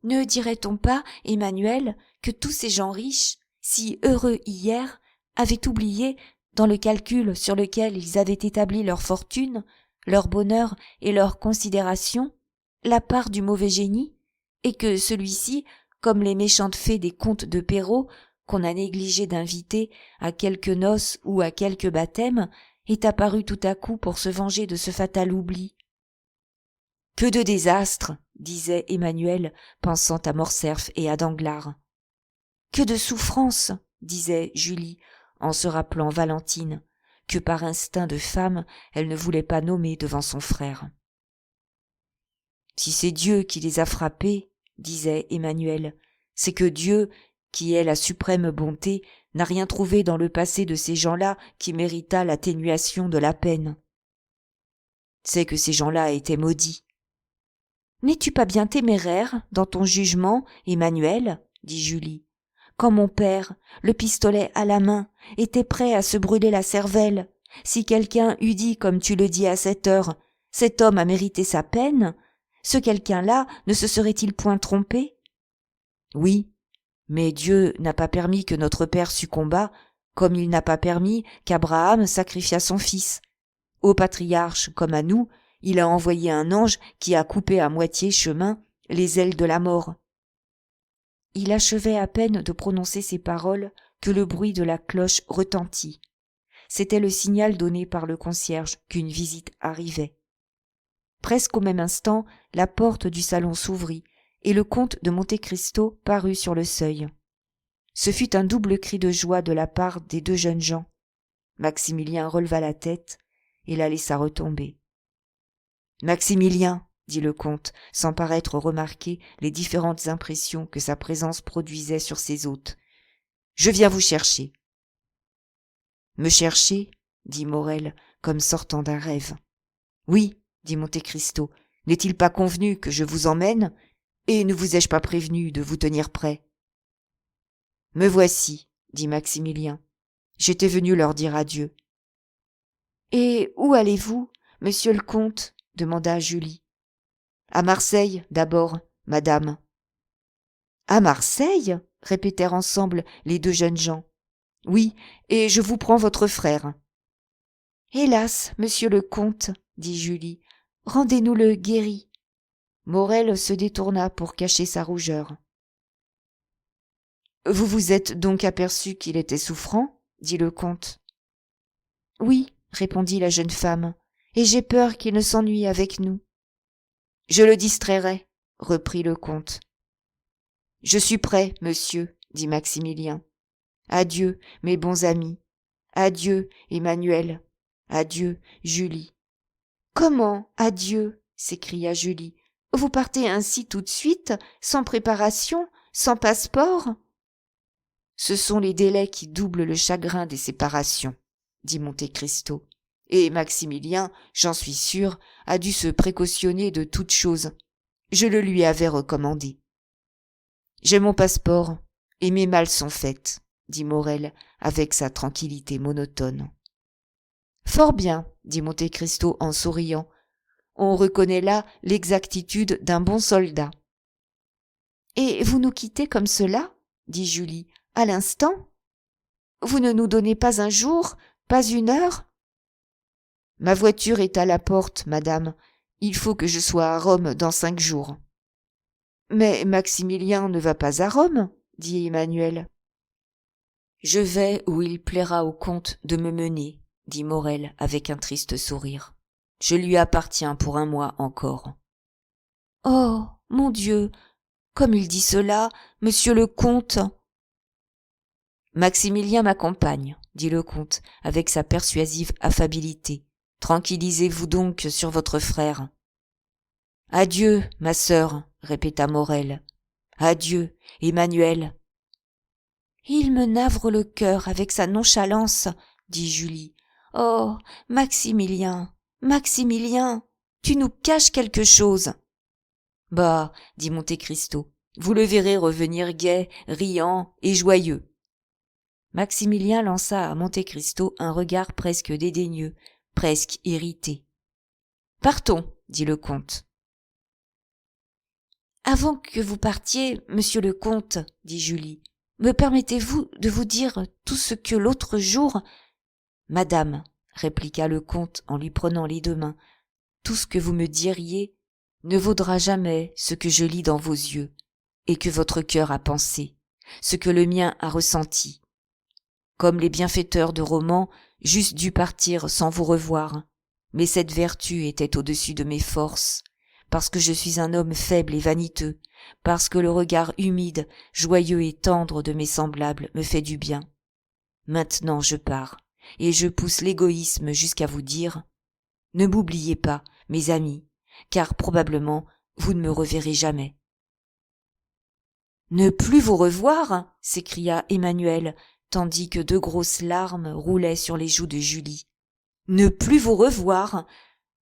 ne dirait-on pas, Emmanuel, que tous ces gens riches, si heureux hier, avaient oublié, dans le calcul sur lequel ils avaient établi leur fortune, leur bonheur et leur considération, la part du mauvais génie, et que celui-ci, comme les méchantes fées des contes de Perrault, qu'on a négligé d'inviter à quelque noce ou à quelque baptême, est apparu tout à coup pour se venger de ce fatal oubli. Que de désastres, disait Emmanuel, pensant à Morcerf et à Danglars. Que de souffrances, disait Julie, en se rappelant Valentine, que par instinct de femme elle ne voulait pas nommer devant son frère. Si c'est Dieu qui les a frappés, disait Emmanuel, c'est que Dieu, qui est la suprême bonté, n'a rien trouvé dans le passé de ces gens-là qui méritât l'atténuation de la peine. C'est que ces gens-là étaient maudits. N'es-tu pas bien téméraire dans ton jugement, Emmanuel, dit Julie, quand mon père, le pistolet à la main, était prêt à se brûler la cervelle, si quelqu'un eût dit comme tu le dis à cette heure, cet homme a mérité sa peine, ce quelqu'un-là ne se serait-il point trompé? Oui, mais Dieu n'a pas permis que notre père succomba, comme il n'a pas permis qu'Abraham sacrifiât son fils. Au patriarche comme à nous, il a envoyé un ange qui a coupé à moitié chemin les ailes de la mort. Il achevait à peine de prononcer ces paroles que le bruit de la cloche retentit. C'était le signal donné par le concierge qu'une visite arrivait. Presque au même instant, la porte du salon s'ouvrit et le comte de Monte-Cristo parut sur le seuil. Ce fut un double cri de joie de la part des deux jeunes gens. Maximilien releva la tête et la laissa retomber. « Maximilien, dit le comte, sans paraître remarquer les différentes impressions que sa présence produisait sur ses hôtes. « Je viens vous chercher. »« Me chercher ?» dit Morrel, comme sortant d'un rêve. « Oui, dit Monte-Cristo, n'est-il pas convenu que je vous emmène, et ne vous ai-je pas prévenu de vous tenir prêt ?»« Me voici, dit Maximilien. J'étais venu leur dire adieu. »« Et où allez-vous, monsieur le comte ?» demanda Julie. « À Marseille, d'abord, madame. »« À Marseille ?» répétèrent ensemble les deux jeunes gens. « Oui, et je vous prends votre frère. »« Hélas, monsieur le comte, dit Julie, rendez-nous le guéri. » Morrel se détourna pour cacher sa rougeur. « Vous vous êtes donc aperçu qu'il était souffrant ?» dit le comte. « Oui, répondit la jeune femme, et j'ai peur qu'il ne s'ennuie avec nous. »« Je le distrairai, reprit le comte. »« Je suis prêt, monsieur, dit Maximilien. Adieu, mes bons amis. Adieu, Emmanuel. Adieu, Julie. »« Comment, adieu ?» s'écria Julie. « Vous partez ainsi tout de suite, sans préparation, sans passeport ?»« Ce sont les délais qui doublent le chagrin des séparations, » dit Monte-Cristo. Et Maximilien, j'en suis sûr, a dû se précautionner de toutes choses. Je le lui avais recommandé. J'ai mon passeport, et mes malles sont faites, dit Morrel avec sa tranquillité monotone. Fort bien, dit Monte-Cristo en souriant. On reconnaît là l'exactitude d'un bon soldat. Et vous nous quittez comme cela, dit Julie, à l'instant? Vous ne nous donnez pas un jour, pas une heure? Ma voiture est à la porte, madame. Il faut que je sois à Rome dans 5 jours. Mais Maximilien ne va pas à Rome, dit Emmanuel. Je vais où il plaira au comte de me mener, dit Morrel avec un triste sourire. Je lui appartiens pour 1 mois encore. Oh, mon Dieu, comme il dit cela, monsieur le comte. Maximilien m'accompagne, dit le comte avec sa persuasive affabilité. Tranquillisez-vous donc sur votre frère. Adieu, ma sœur, répéta Morrel. Adieu, Emmanuel. Il me navre le cœur avec sa nonchalance, dit Julie. Oh, Maximilien, Maximilien, tu nous caches quelque chose. Bah, dit Monte-Cristo, vous le verrez revenir gai, riant et joyeux. Maximilien lança à Monte-Cristo un regard presque dédaigneux, presque irrité. Partons, dit le comte. Avant que vous partiez, monsieur le comte, dit Julie, me permettez-vous de vous dire tout ce que l'autre jour... Madame, répliqua le comte en lui prenant les 2 mains, tout ce que vous me diriez ne vaudra jamais ce que je lis dans vos yeux et que votre cœur a pensé. ce que le mien a ressenti. Comme les bienfaiteurs de romans, j'eusse dû partir sans vous revoir, mais cette vertu était au-dessus de mes forces, parce que je suis un homme faible et vaniteux, parce que le regard humide, joyeux et tendre de mes semblables me fait du bien. Maintenant je pars, et je pousse l'égoïsme jusqu'à vous dire « Ne m'oubliez pas, mes amis, car probablement vous ne me reverrez jamais. » « Ne plus vous revoir » s'écria Emmanuel, tandis que deux grosses larmes roulaient sur les joues de Julie. « Ne plus vous revoir !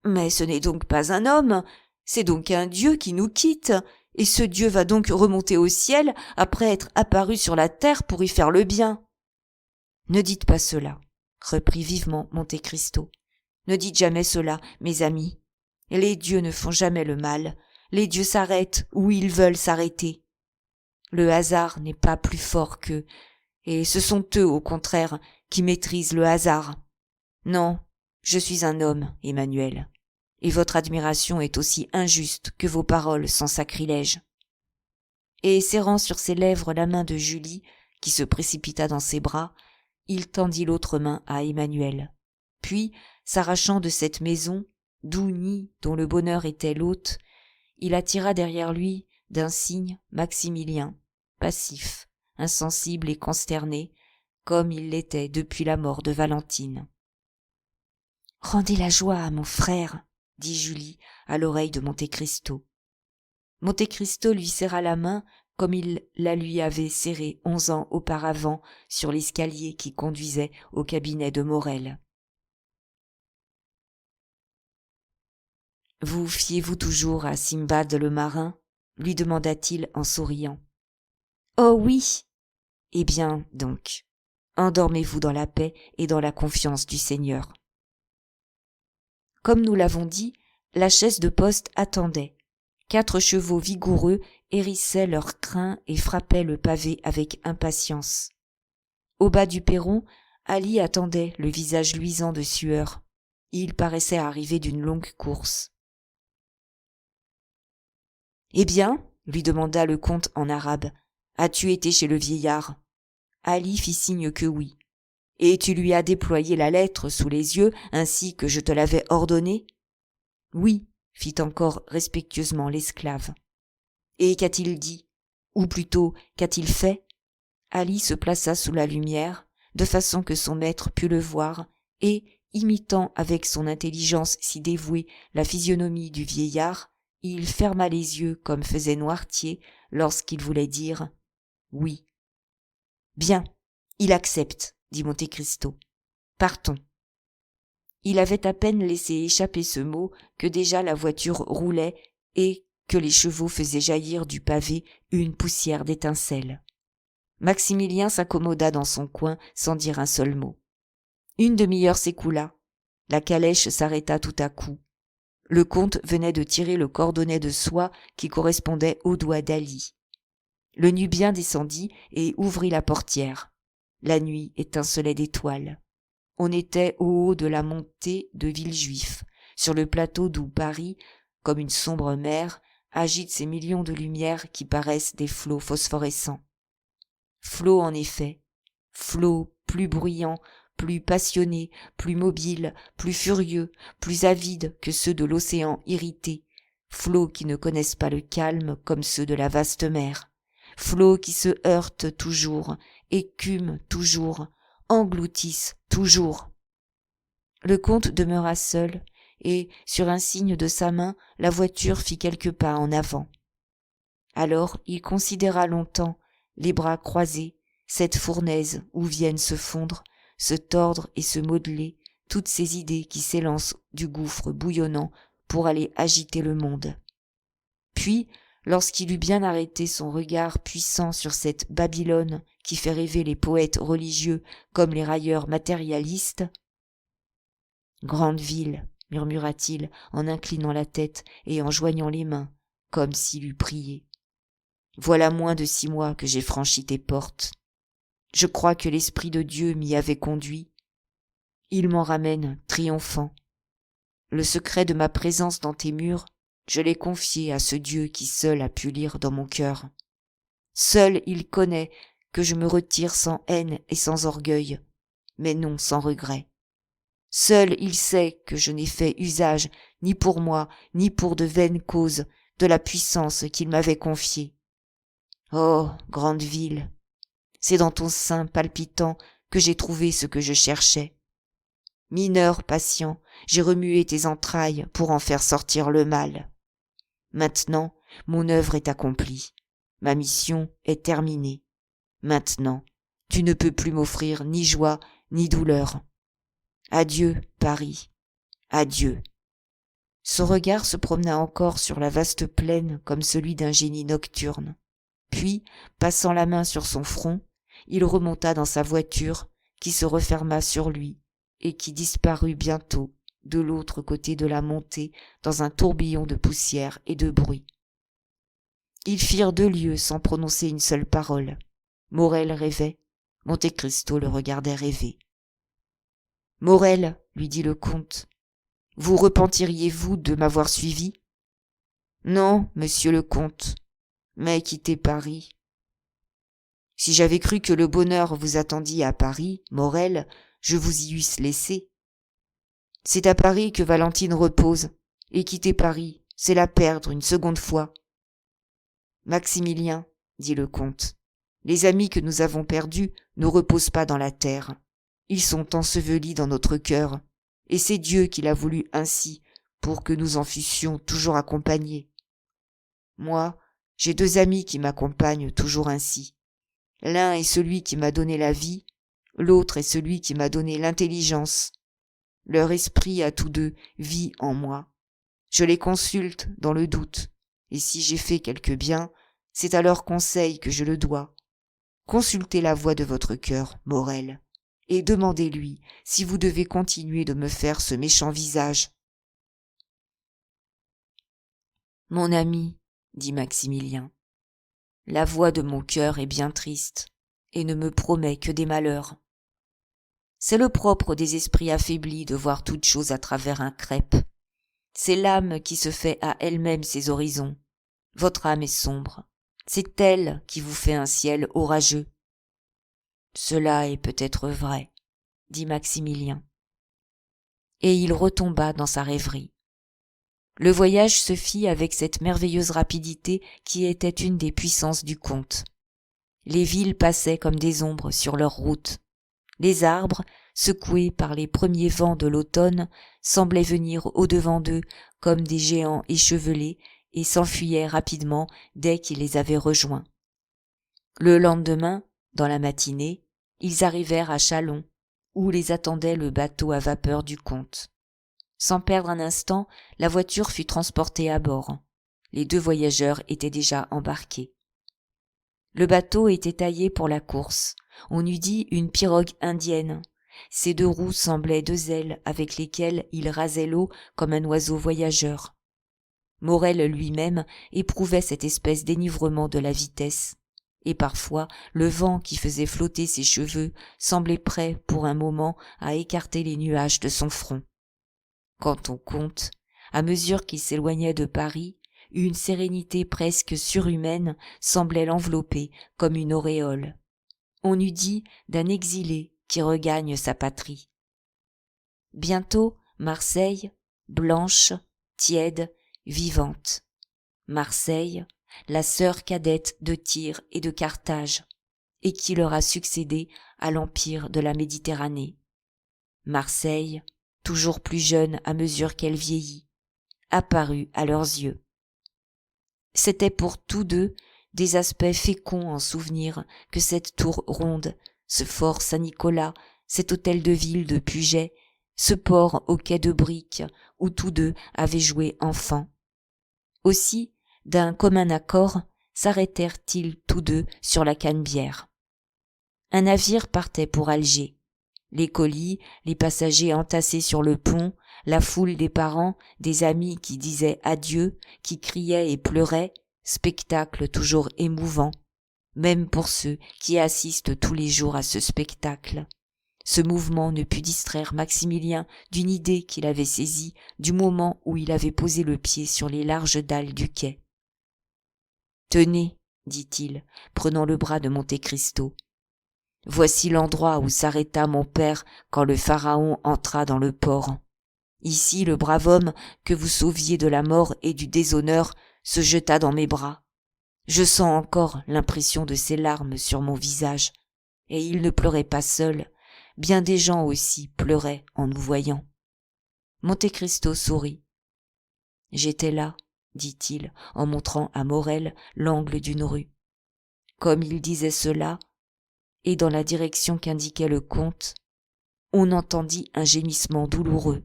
Mais ce n'est donc pas un homme, c'est donc un Dieu qui nous quitte, et ce Dieu va donc remonter au ciel après être apparu sur la terre pour y faire le bien. »« Ne dites pas cela, » reprit vivement Monte Cristo. « Ne dites jamais cela, mes amis. Les dieux ne font jamais le mal, les dieux s'arrêtent où ils veulent s'arrêter. Le hasard n'est pas plus fort qu'eux, et ce sont eux, au contraire, qui maîtrisent le hasard. Non, je suis un homme, Emmanuel, et votre admiration est aussi injuste que vos paroles sont sacrilèges. » Et serrant sur ses lèvres la main de Julie, qui se précipita dans ses bras, il tendit l'autre main à Emmanuel. Puis, s'arrachant de cette maison, doux nid dont le bonheur était l'hôte, il attira derrière lui d'un signe Maximilien, passif, insensible et consterné, comme il l'était depuis la mort de Valentine. « Rendez la joie à mon frère, » dit Julie à l'oreille de Monte Cristo. Monte Cristo lui serra la main comme il la lui avait serrée 11 ans auparavant sur l'escalier qui conduisait au cabinet de Morel. « Vous fiez-vous toujours à Simbad le marin ?» lui demanda-t-il en souriant. « Oh oui !»« Eh bien, donc, endormez-vous dans la paix et dans la confiance du Seigneur. » Comme nous l'avons dit, la chaise de poste attendait. 4 chevaux vigoureux hérissaient leurs crins et frappaient le pavé avec impatience. Au bas du perron, Ali attendait, le visage luisant de sueur. Il paraissait arriver d'une longue course. « Eh bien, » lui demanda le comte en arabe, « as-tu été chez le vieillard ?» Ali fit signe que oui. « Et tu lui as déployé la lettre sous les yeux ainsi que je te l'avais ordonné ?»« Oui, » fit encore respectueusement l'esclave. « Et qu'a-t-il dit ? Ou plutôt, qu'a-t-il fait ?» Ali se plaça sous la lumière, de façon que son maître pût le voir, et, imitant avec son intelligence si dévouée la physionomie du vieillard, il ferma les yeux comme faisait Noirtier lorsqu'il voulait dire « oui ». « Bien, il accepte, » dit Monte Cristo. « Partons. » Il avait à peine laissé échapper ce mot que déjà la voiture roulait et que les chevaux faisaient jaillir du pavé une poussière d'étincelles. Maximilien s'accommoda dans son coin sans dire un seul mot. Une demi-heure s'écoula. La calèche s'arrêta tout à coup. Le comte venait de tirer le cordonnet de soie qui correspondait au doigt d'Ali. Le Nubien descendit et ouvrit la portière. La nuit étincelait d'étoiles. On était au haut de la montée de Villejuif, sur le plateau d'où Paris, comme une sombre mer, agite ses millions de lumières qui paraissent des flots phosphorescents. Flots en effet, flots plus bruyants, plus passionnés, plus mobiles, plus furieux, plus avides que ceux de l'océan irrité, flots qui ne connaissent pas le calme comme ceux de la vaste mer, flots qui se heurtent toujours, écument toujours, engloutissent toujours. Le comte demeura seul, et, sur un signe de sa main, la voiture fit quelques pas en avant. Alors il considéra longtemps, les bras croisés, cette fournaise où viennent se fondre, se tordre et se modeler toutes ces idées qui s'élancent du gouffre bouillonnant pour aller agiter le monde. Puis, lorsqu'il eut bien arrêté son regard puissant sur cette Babylone qui fait rêver les poètes religieux comme les railleurs matérialistes, « Grande ville », murmura-t-il en inclinant la tête et en joignant les mains, comme s'il eût prié. « Voilà moins de 6 mois que j'ai franchi tes portes. Je crois que l'Esprit de Dieu m'y avait conduit. Il m'en ramène triomphant. Le secret de ma présence dans tes murs, je l'ai confié à ce Dieu qui seul a pu lire dans mon cœur. Seul il connaît que je me retire sans haine et sans orgueil, mais non sans regret. Seul il sait que je n'ai fait usage, ni pour moi, ni pour de vaines causes, de la puissance qu'il m'avait confiée. Oh, grande ville, c'est dans ton sein palpitant que j'ai trouvé ce que je cherchais. Mineur patient, j'ai remué tes entrailles pour en faire sortir le mal. Maintenant, mon œuvre est accomplie. Ma mission est terminée. Maintenant, tu ne peux plus m'offrir ni joie ni douleur. Adieu, Paris. Adieu. Son regard se promena encore sur la vaste plaine comme celui d'un génie nocturne. Puis, passant la main sur son front, il remonta dans sa voiture qui se referma sur lui et qui disparut bientôt de l'autre côté de la montée dans un tourbillon de poussière et de bruit. Ils firent 2 lieues sans prononcer une seule parole. Morel rêvait, Monte Cristo le regardait rêver. « Morel, lui dit le comte, vous repentiriez-vous de m'avoir suivi ? » ?»« Non, monsieur le comte, mais quitter Paris. » »« Si j'avais cru que le bonheur vous attendit à Paris, Morel, je vous y eusse laissé. C'est à Paris que Valentine repose, et quitter Paris, c'est la perdre une seconde fois. »« Maximilien, dit le comte, les amis que nous avons perdus ne reposent pas dans la terre. Ils sont ensevelis dans notre cœur, et c'est Dieu qui l'a voulu ainsi pour que nous en fussions toujours accompagnés. Moi, j'ai 2 amis qui m'accompagnent toujours ainsi. L'un est celui qui m'a donné la vie, l'autre est celui qui m'a donné l'intelligence. Leur esprit à tous 2 vit en moi. Je les consulte dans le doute, et si j'ai fait quelque bien, c'est à leur conseil que je le dois. Consultez la voix de votre cœur, Morel, et demandez-lui si vous devez continuer de me faire ce méchant visage. Mon ami, dit Maximilien, la voix de mon cœur est bien triste, et ne me promet que des malheurs. C'est le propre des esprits affaiblis de voir toute chose à travers un crêpe. C'est l'âme qui se fait à elle-même ses horizons. Votre âme est sombre. C'est elle qui vous fait un ciel orageux. Cela est peut-être vrai, dit Maximilien. Et il retomba dans sa rêverie. Le voyage se fit avec cette merveilleuse rapidité qui était une des puissances du comte. Les villes passaient comme des ombres sur leur route. Les arbres, secoués par les premiers vents de l'automne, semblaient venir au-devant d'eux comme des géants échevelés et s'enfuyaient rapidement dès qu'ils les avaient rejoints. Le lendemain, dans la matinée, ils arrivèrent à Châlons, où les attendait le bateau à vapeur du comte. Sans perdre un instant, la voiture fut transportée à bord. Les 2 voyageurs étaient déjà embarqués. Le bateau était taillé pour la course. On eût dit une pirogue indienne. Ses 2 roues semblaient 2 ailes avec lesquelles il rasait l'eau comme un oiseau voyageur. Morel lui-même éprouvait cette espèce d'énivrement de la vitesse. Et parfois, le vent qui faisait flotter ses cheveux semblait prêt pour un moment à écarter les nuages de son front. Quant au comte, à mesure qu'il s'éloignait de Paris, une sérénité presque surhumaine semblait l'envelopper comme une auréole. On eût dit d'un exilé qui regagne sa patrie. Bientôt, Marseille, blanche, tiède, vivante. Marseille, la sœur cadette de Tyr et de Carthage, et qui leur a succédé à l'empire de la Méditerranée. Marseille, toujours plus jeune à mesure qu'elle vieillit, apparut à leurs yeux. C'était pour tous 2 des aspects féconds en souvenirs que cette tour ronde, ce fort Saint-Nicolas, cet hôtel de ville de Puget, ce port au quai de briques où tous 2 avaient joué enfants. Aussi, d'un commun accord, s'arrêtèrent-ils tous 2 sur la Canebière. Un navire partait pour Alger. Les colis, les passagers entassés sur le pont, la foule des parents, des amis qui disaient adieu, qui criaient et pleuraient, spectacle toujours émouvant, même pour ceux qui assistent tous les jours à ce spectacle. Ce mouvement ne put distraire Maximilien d'une idée qu'il avait saisie du moment où il avait posé le pied sur les larges dalles du quai. « Tenez, dit-il, prenant le bras de Monte Cristo. Voici l'endroit où s'arrêta mon père quand le pharaon entra dans le port. Ici, le brave homme que vous sauviez de la mort et du déshonneur se jeta dans mes bras. Je sens encore l'impression de ses larmes sur mon visage. Et il ne pleurait pas seul. Bien des gens aussi pleuraient en nous voyant. Monte Cristo sourit. J'étais là, dit-il, en montrant à Morel l'angle d'une rue. Comme il disait cela, et dans la direction qu'indiquait le comte, on entendit un gémissement douloureux,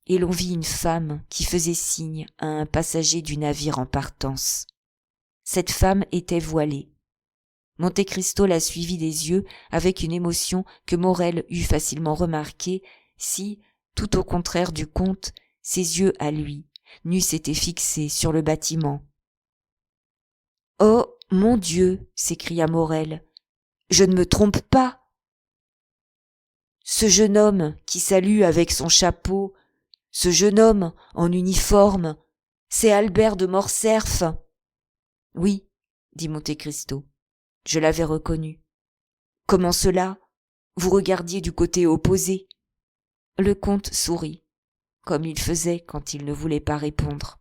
et l'on vit une femme qui faisait signe à un passager du navire en partance. Cette femme était voilée. Monte Cristo la suivit des yeux avec une émotion que Morel eût facilement remarquée si, tout au contraire du comte, ses yeux à lui n'eussent été fixés sur le bâtiment. « Oh, mon Dieu !» s'écria Morel. « Je ne me trompe pas !» Ce jeune homme qui salue avec son chapeau, ce jeune homme en uniforme, c'est Albert de Morcerf. « Oui, » dit Monte Cristo, « je l'avais reconnu. »« Comment cela ? Vous regardiez du côté opposé ?» Le comte sourit, comme il faisait quand il ne voulait pas répondre,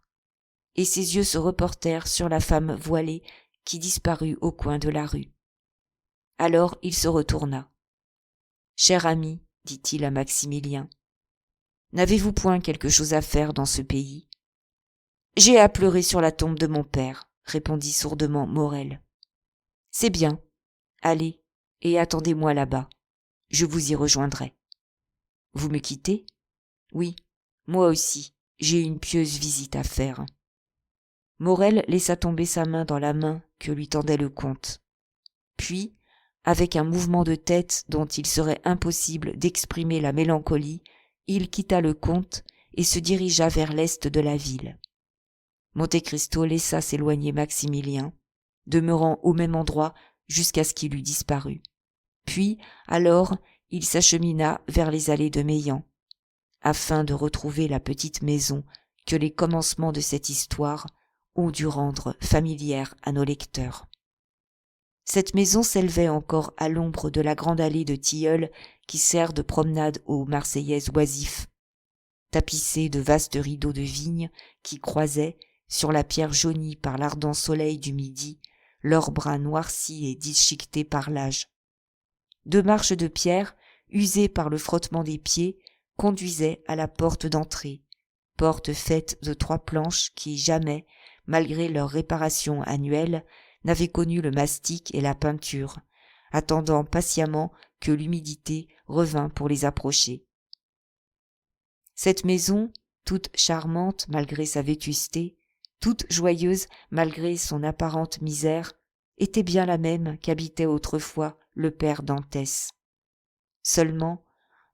et ses yeux se reportèrent sur la femme voilée qui disparut au coin de la rue. Alors il se retourna. « Cher ami, dit-il à Maximilien, n'avez-vous point quelque chose à faire dans ce pays ? » « J'ai à pleurer sur la tombe de mon père, » répondit sourdement Morel. « C'est bien. Allez, et attendez-moi là-bas. Je vous y rejoindrai. »« Vous me quittez ? » ?»« Oui, moi aussi, j'ai une pieuse visite à faire. » Morel laissa tomber sa main dans la main que lui tendait le comte. Puis, avec un mouvement de tête dont il serait impossible d'exprimer la mélancolie, il quitta le comte et se dirigea vers l'est de la ville. Monte Cristo laissa s'éloigner Maximilien, demeurant au même endroit jusqu'à ce qu'il eût disparu. Puis, alors, il s'achemina vers les allées de Meilhan, afin de retrouver la petite maison que les commencements de cette histoire ont dû rendre familière à nos lecteurs. Cette maison s'élevait encore à l'ombre de la grande allée de tilleuls qui sert de promenade aux Marseillais oisifs, tapissée de vastes rideaux de vigne qui croisaient, sur la pierre jaunie par l'ardent soleil du midi, leurs bras noircis et déchiquetés par l'âge. Deux marches de pierre, usées par le frottement des pieds, conduisaient à la porte d'entrée, porte faite de 3 planches qui jamais, malgré leur réparation annuelle, n'avaient connu le mastic et la peinture, attendant patiemment que l'humidité revînt pour les approcher. Cette maison, toute charmante malgré sa vétusté, toute joyeuse malgré son apparente misère, était bien la même qu'habitait autrefois le père Dantès. Seulement,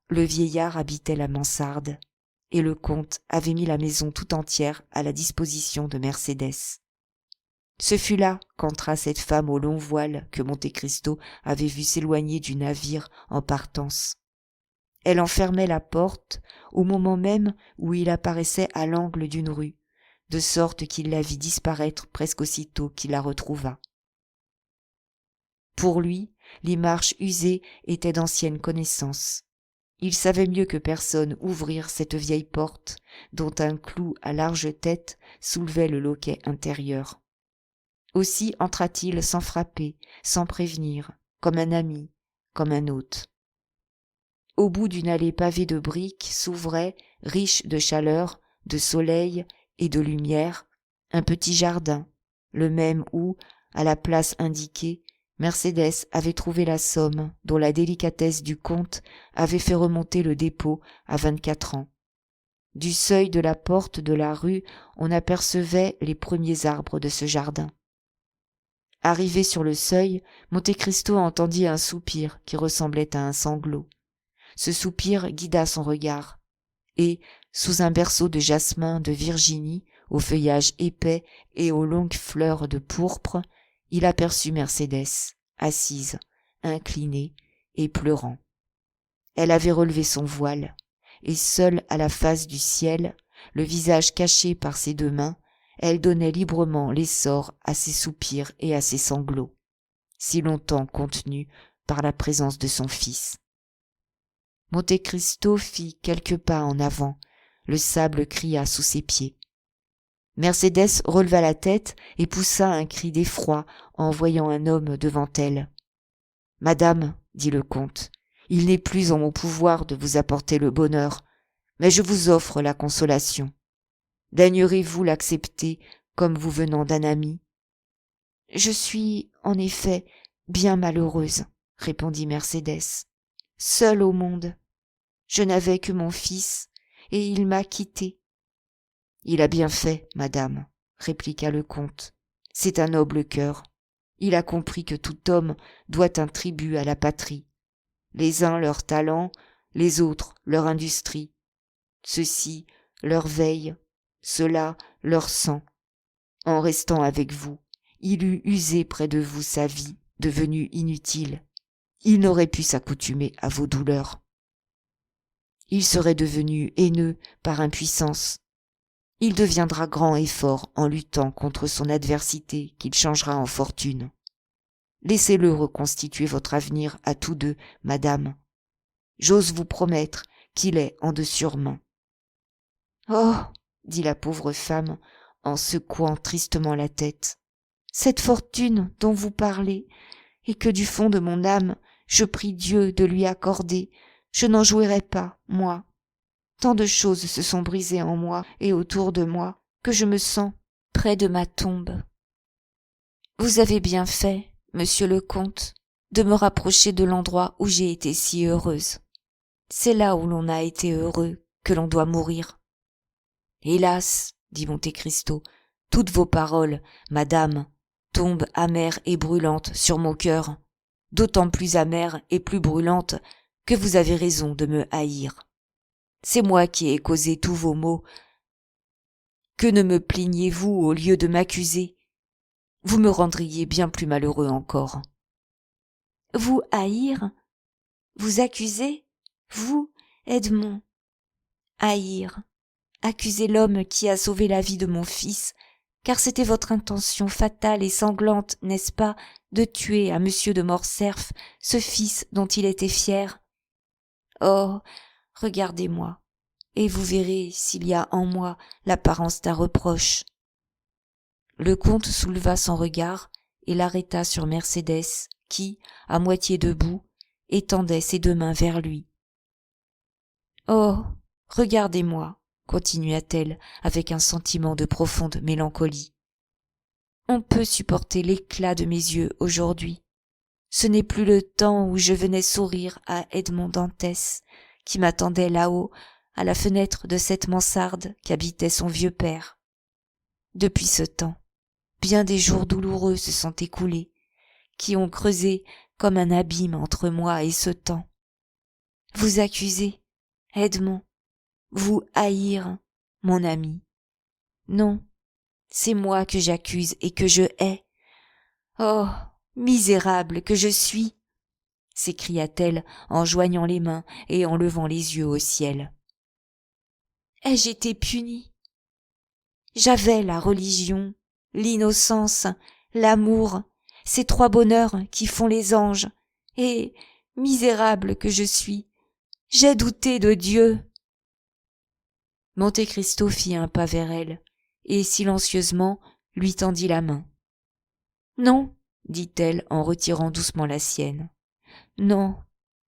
le vieillard habitait la mansarde, et le comte avait mis la maison tout entière à la disposition de Mercédès. Ce fut là qu'entra cette femme au long voile que Monte Cristo avait vu s'éloigner du navire en partance. Elle en fermait la porte au moment même où il apparaissait à l'angle d'une rue, de sorte qu'il la vit disparaître presque aussitôt qu'il la retrouva. Pour lui, les marches usées étaient d'anciennes connaissances. Il savait mieux que personne ouvrir cette vieille porte, dont un clou à large tête soulevait le loquet intérieur. Aussi entra-t-il sans frapper, sans prévenir, comme un ami, comme un hôte. Au bout d'une allée pavée de briques s'ouvrait, riche de chaleur, de soleil et de lumière, un petit jardin, le même où, à la place indiquée, Mercédès avait trouvé la somme dont la délicatesse du comte avait fait remonter le dépôt à 24 ans. Du seuil de la porte de la rue, on apercevait les premiers arbres de ce jardin. Arrivé sur le seuil, Monte Cristo entendit un soupir qui ressemblait à un sanglot. Ce soupir guida son regard, et, sous un berceau de jasmin de Virginie, au feuillage épais et aux longues fleurs de pourpre, il aperçut Mercédès, assise, inclinée et pleurant. Elle avait relevé son voile, et seule à la face du ciel, le visage caché par ses 2 mains, elle donnait librement l'essor à ses soupirs et à ses sanglots, si longtemps contenus par la présence de son fils. Monte Cristo fit quelques pas en avant, le sable cria sous ses pieds. Mercédès releva la tête et poussa un cri d'effroi en voyant un homme devant elle. « Madame, dit le comte, il n'est plus en mon pouvoir de vous apporter le bonheur, mais je vous offre la consolation. Daignerez-vous l'accepter comme vous venant d'un ami ? » « Je suis, en effet, bien malheureuse, » répondit Mercédès, « seule au monde. Je n'avais que mon fils, et il m'a quittée. »« Il a bien fait, madame, » répliqua le comte. « C'est un noble cœur. Il a compris que tout homme doit un tribut à la patrie. Les uns leur talent, les autres leur industrie. Ceux-ci leur veille, ceux-là leur sang. En restant avec vous, il eût usé près de vous sa vie, devenue inutile. Il n'aurait pu s'accoutumer à vos douleurs. Il serait devenu haineux par impuissance. Il deviendra grand et fort en luttant contre son adversité qu'il changera en fortune. Laissez-le reconstituer votre avenir à tous deux, madame. J'ose vous promettre qu'il est en de sûres mains. « Oh » dit la pauvre femme en secouant tristement la tête, « cette fortune dont vous parlez, et que du fond de mon âme je prie Dieu de lui accorder, je n'en jouirai pas, moi. Tant de choses se sont brisées en moi et autour de moi que je me sens près de ma tombe. Vous avez bien fait, monsieur le comte, de me rapprocher de l'endroit où j'ai été si heureuse. C'est là où l'on a été heureux que l'on doit mourir. » « Hélas, dit Monte Cristo, toutes vos paroles, madame, tombent amères et brûlantes sur mon cœur, d'autant plus amères et plus brûlantes que vous avez raison de me haïr. C'est moi qui ai causé tous vos maux. Que ne me plaignez-vous au lieu de m'accuser? Vous me rendriez bien plus malheureux encore. »« Vous haïr? Vous accuser? Vous, Edmond? Haïr? Accuser l'homme qui a sauvé la vie de mon fils, car c'était votre intention fatale et sanglante, n'est-ce pas, de tuer à monsieur de Morcerf ce fils dont il était fier? Oh, regardez-moi, et vous verrez s'il y a en moi l'apparence d'un reproche. » Le comte souleva son regard et l'arrêta sur Mercédès, qui, à moitié debout, étendait ses deux mains vers lui. « Oh, regardez-moi, » continua-t-elle avec un sentiment de profonde mélancolie. « On peut supporter l'éclat de mes yeux aujourd'hui. Ce n'est plus le temps où je venais sourire à Edmond Dantès, qui m'attendait là-haut, à la fenêtre de cette mansarde qu'habitait son vieux père. Depuis ce temps, bien des jours douloureux se sont écoulés, qui ont creusé comme un abîme entre moi et ce temps. Vous accuser, Edmond, vous haïr, mon ami. Non, c'est moi que j'accuse et que je hais. Oh, misérable que je suis !» s'écria-t-elle en joignant les mains et en levant les yeux au ciel. « Ai-je été punie? J'avais la religion, l'innocence, l'amour, ces trois bonheurs qui font les anges, et, misérable que je suis, j'ai douté de Dieu. » Monte Cristo fit un pas vers elle, et silencieusement lui tendit la main. « Non, » dit-elle en retirant doucement la sienne. « Non,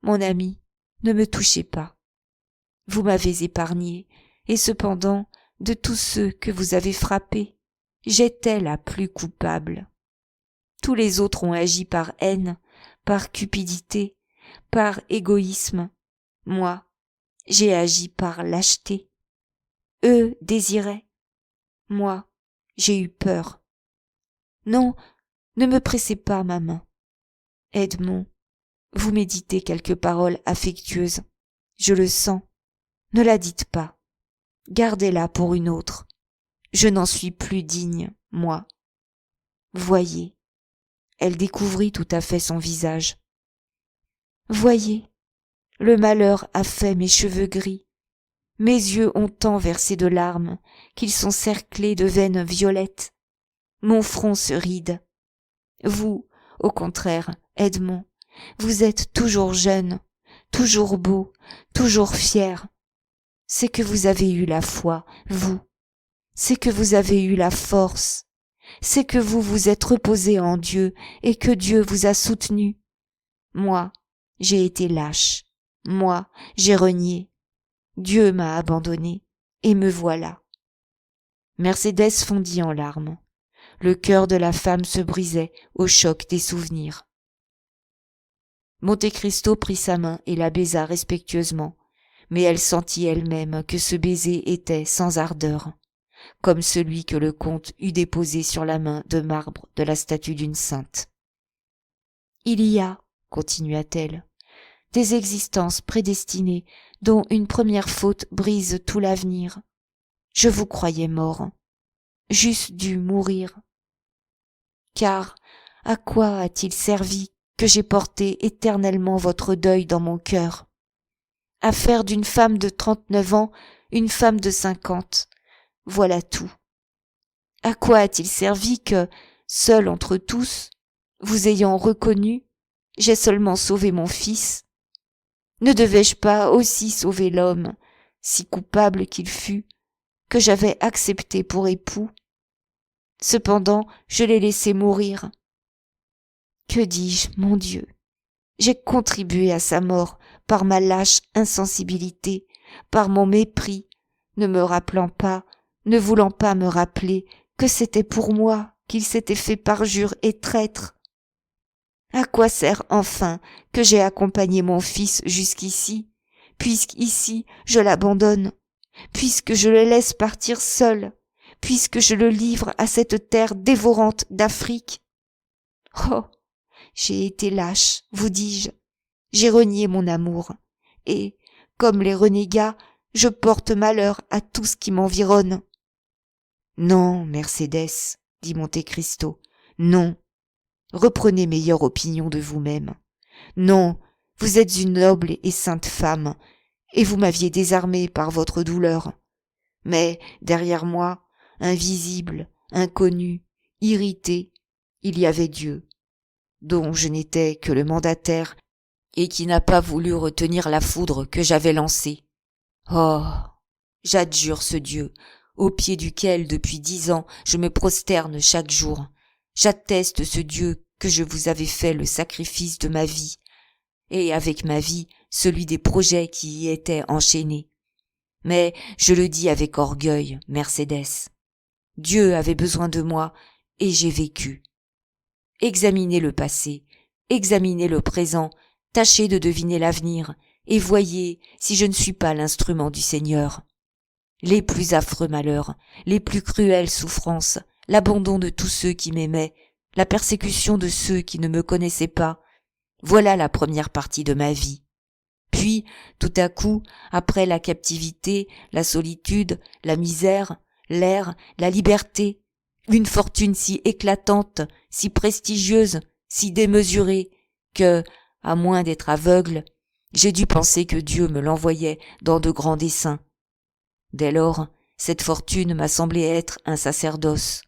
mon ami, ne me touchez pas. Vous m'avez épargnée, et cependant, de tous ceux que vous avez frappés, j'étais la plus coupable. Tous les autres ont agi par haine, par cupidité, par égoïsme. Moi, j'ai agi par lâcheté. Eux désiraient. Moi, j'ai eu peur. Non, ne me pressez pas ma main. Edmond, vous méditez quelques paroles affectueuses. Je le sens. Ne la dites pas. Gardez-la pour une autre. Je n'en suis plus digne, moi. Voyez. » Elle découvrit tout à fait son visage. « Voyez, le malheur a fait mes cheveux gris. Mes yeux ont tant versé de larmes qu'ils sont cerclés de veines violettes. Mon front se ride. Vous, au contraire, Edmond, vous êtes toujours jeune, toujours beau, toujours fier. C'est que vous avez eu la foi, vous. C'est que vous avez eu la force. C'est que vous vous êtes reposé en Dieu et que Dieu vous a soutenu. Moi, j'ai été lâche. Moi, j'ai renié. Dieu m'a abandonné et me voilà. Mercédès fondit en larmes. Le cœur de la femme se brisait au choc des souvenirs. Monte Cristo prit sa main et la baisa respectueusement, mais elle sentit elle-même que ce baiser était sans ardeur, comme celui que le comte eût déposé sur la main de marbre de la statue d'une sainte. Il y a, continua-t-elle, des existences prédestinées dont une première faute brise tout l'avenir. Je vous croyais mort. J'eusse dû mourir. Car à quoi a-t-il servi que j'ai porté éternellement votre deuil dans mon cœur? À faire d'une femme de 39 ans une femme de 50, voilà tout. À quoi a-t-il servi que, seul entre tous, vous ayant reconnu, j'ai seulement sauvé mon fils? Ne devais-je pas aussi sauver l'homme, si coupable qu'il fût, que j'avais accepté pour époux? Cependant, je l'ai laissé mourir. Que dis-je, mon Dieu? J'ai contribué à sa mort par ma lâche insensibilité, par mon mépris, ne me rappelant pas, ne voulant pas me rappeler que c'était pour moi qu'il s'était fait parjure et traître. À quoi sert enfin que j'ai accompagné mon fils jusqu'ici, puisqu'ici je l'abandonne, puisque je le laisse partir seul, puisque je le livre à cette terre dévorante d'Afrique? Oh, j'ai été lâche, vous dis-je, j'ai renié mon amour, et, comme les renégats, je porte malheur à tout ce qui m'environne. Non, Mercédès, dit Monte Cristo, non. Reprenez meilleure opinion de vous-même. Non, vous êtes une noble et sainte femme, et vous m'aviez désarmée par votre douleur. Mais derrière moi, invisible, inconnu, irrité, il y avait Dieu, dont je n'étais que le mandataire et qui n'a pas voulu retenir la foudre que j'avais lancée. Oh, j'adjure ce Dieu, au pied duquel depuis 10 ans je me prosterne chaque jour. J'atteste ce Dieu que je vous avais fait le sacrifice de ma vie, et avec ma vie celui des projets qui y étaient enchaînés. Mais je le dis avec orgueil, Mercédès. Dieu avait besoin de moi, et j'ai vécu. Examinez le passé, examinez le présent, tâchez de deviner l'avenir, et voyez si je ne suis pas l'instrument du Seigneur. Les plus affreux malheurs, les plus cruelles souffrances, l'abandon de tous ceux qui m'aimaient, la persécution de ceux qui ne me connaissaient pas, voilà la première partie de ma vie. Puis, tout à coup, après la captivité, la solitude, la misère, l'air, la liberté, une fortune si éclatante, si prestigieuse, si démesurée, que, à moins d'être aveugle, j'ai dû penser que Dieu me l'envoyait dans de grands desseins. Dès lors, cette fortune m'a semblé être un sacerdoce.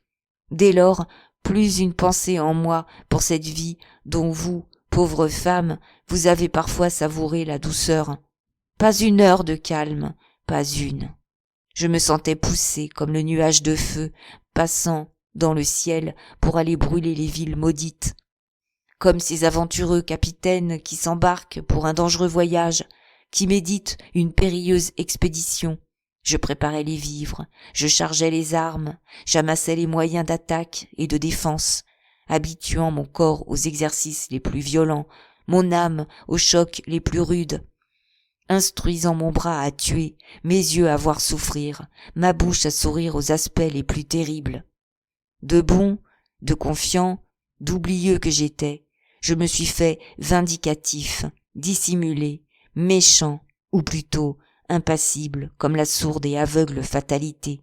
Dès lors, plus une pensée en moi pour cette vie dont vous, pauvre femme, vous avez parfois savouré la douceur. Pas une heure de calme, pas une. Je me sentais poussé comme le nuage de feu passant dans le ciel pour aller brûler les villes maudites. Comme ces aventureux capitaines qui s'embarquent pour un dangereux voyage, qui méditent une périlleuse expédition. Je préparais les vivres, je chargeais les armes, j'amassais les moyens d'attaque et de défense, habituant mon corps aux exercices les plus violents, mon âme aux chocs les plus rudes, instruisant mon bras à tuer, mes yeux à voir souffrir, ma bouche à sourire aux aspects les plus terribles. De bon, de confiant, d'oublieux que j'étais, je me suis fait vindicatif, dissimulé, méchant, ou plutôt impassible comme la sourde et aveugle fatalité.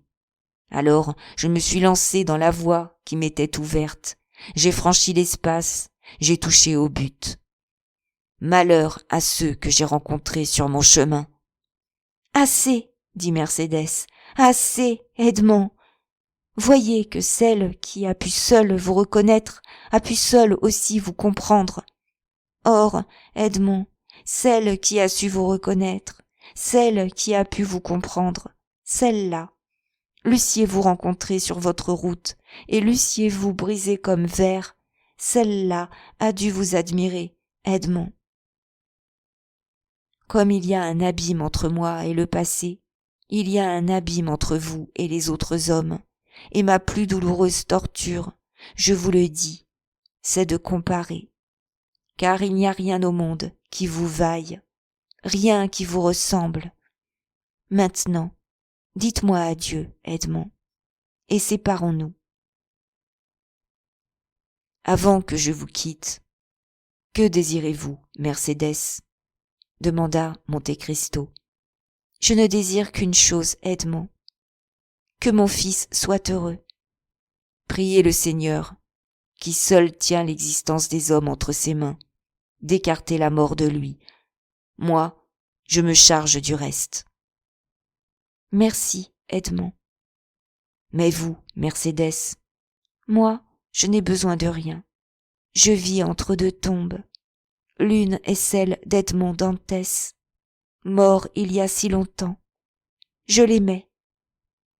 Alors je me suis lancé dans la voie qui m'était ouverte, j'ai franchi l'espace, j'ai touché au but. Malheur à ceux que j'ai rencontrés sur mon chemin. Assez, dit Mercédès. Assez, Edmond. Voyez que celle qui a pu seule vous reconnaître a pu seule aussi vous comprendre. Or, Edmond, celle qui a su vous reconnaître, celle qui a pu vous comprendre, celle-là, l'eussiez-vous rencontrée sur votre route et l'eussiez-vous brisée comme verre, celle-là a dû vous admirer, Edmond. Comme il y a un abîme entre moi et le passé, il y a un abîme entre vous et les autres hommes, et ma plus douloureuse torture, je vous le dis, c'est de comparer. Car il n'y a rien au monde qui vous vaille, rien qui vous ressemble. Maintenant, dites-moi adieu, Edmond, et séparons-nous. Avant que je vous quitte, que désirez-vous, Mercédès ? Demanda Monte Cristo. Je ne désire qu'une chose, Edmond, que mon fils soit heureux. Priez le Seigneur, qui seul tient l'existence des hommes entre ses mains, d'écarter la mort de lui. Moi, je me charge du reste. Merci, Edmond. Mais vous, Mercédès, moi, je n'ai besoin de rien. Je vis entre deux tombes. L'une est celle d'Edmond Dantès, mort il y a si longtemps. Je l'aimais.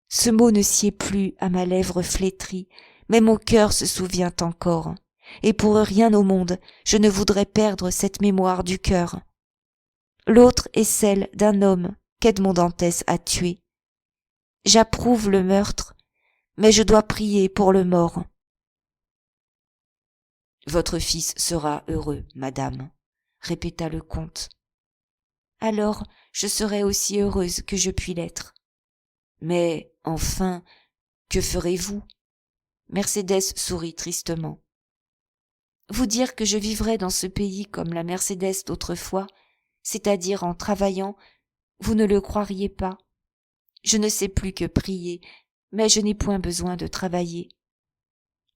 Ce mot ne sied plus à ma lèvre flétrie, mais mon cœur se souvient encore, et pour rien au monde je ne voudrais perdre cette mémoire du cœur. L'autre est celle d'un homme qu'Edmond Dantès a tué. J'approuve le meurtre, mais je dois prier pour le mort. Votre fils sera heureux, madame, répéta le comte. Alors je serai aussi heureuse que je puis l'être. Mais, enfin, que ferez-vous ? Mercédès sourit tristement. Vous dire que je vivrai dans ce pays comme la Mercédès d'autrefois, c'est-à-dire en travaillant, vous ne le croiriez pas. Je ne sais plus que prier, mais je n'ai point besoin de travailler.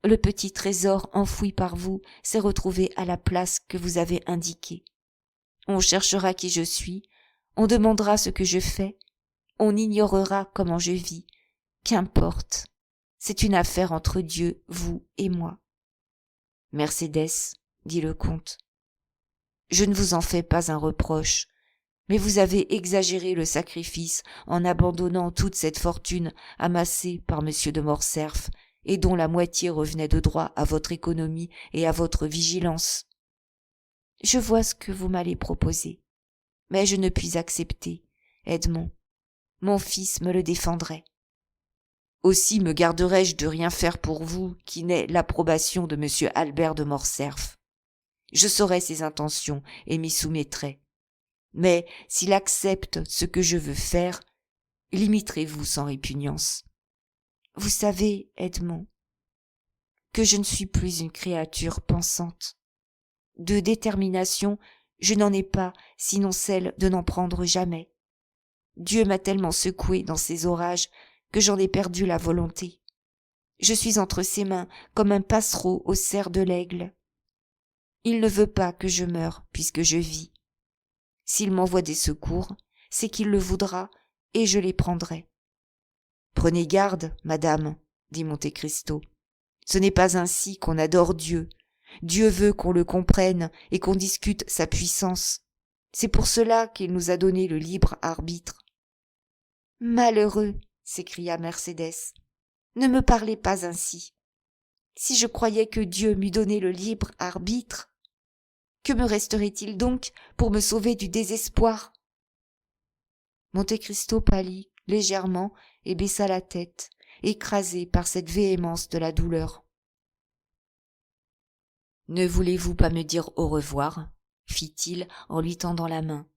Le petit trésor enfoui par vous s'est retrouvé à la place que vous avez indiquée. On cherchera qui je suis, on demandera ce que je fais, on ignorera comment je vis. Qu'importe, c'est une affaire entre Dieu, vous et moi. Mercédès, dit le comte, je ne vous en fais pas un reproche, mais vous avez exagéré le sacrifice en abandonnant toute cette fortune amassée par M. de Morcerf et dont la moitié revenait de droit à votre économie et à votre vigilance. Je vois ce que vous m'allez proposer, mais je ne puis accepter, Edmond. Mon fils me le défendrait. Aussi me garderai-je de rien faire pour vous qui n'ait l'approbation de M. Albert de Morcerf. Je saurai ses intentions et m'y soumettrai. Mais s'il accepte ce que je veux faire, l'imiterez-vous sans répugnance. Vous savez, Edmond, que je ne suis plus une créature pensante. De détermination, je n'en ai pas, sinon celle de n'en prendre jamais. Dieu m'a tellement secoué dans ces orages que j'en ai perdu la volonté. Je suis entre ses mains comme un passereau au cerf de l'aigle. Il ne veut pas que je meure puisque je vis. S'il m'envoie des secours, c'est qu'il le voudra et je les prendrai. Prenez garde, madame, dit Monte Cristo. Ce n'est pas ainsi qu'on adore Dieu. Dieu veut qu'on le comprenne et qu'on discute sa puissance. C'est pour cela qu'il nous a donné le libre arbitre. Malheureux, s'écria Mercédès, ne me parlez pas ainsi. Si je croyais que Dieu m'eût donné le libre arbitre, que me resterait-il donc pour me sauver du désespoir ? Monte Cristo pâlit légèrement et baissa la tête, écrasé par cette véhémence de la douleur. « Ne voulez-vous pas me dire au revoir ?» fit-il en lui tendant la main.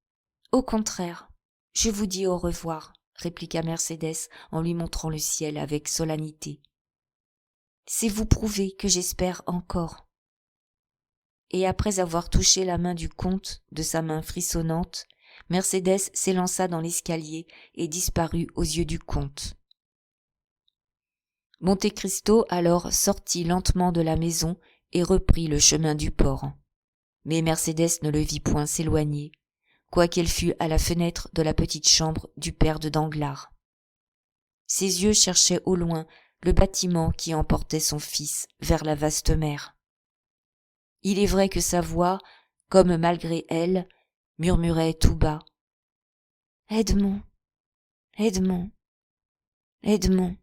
« Au contraire, je vous dis au revoir, » répliqua Mercédès en lui montrant le ciel avec solennité. « C'est vous prouver que j'espère encore. » Et après avoir touché la main du comte de sa main frissonnante, Mercédès s'élança dans l'escalier et disparut aux yeux du comte. Monte Cristo alors sortit lentement de la maison et reprit le chemin du port. Mais Mercédès ne le vit point s'éloigner. quoiqu'elle fût à la fenêtre de la petite chambre du père de Danglars. Ses yeux cherchaient au loin le bâtiment qui emportait son fils vers la vaste mer. Il est vrai que sa voix, comme malgré elle, murmurait tout bas: « Edmond, Edmond, Edmond !»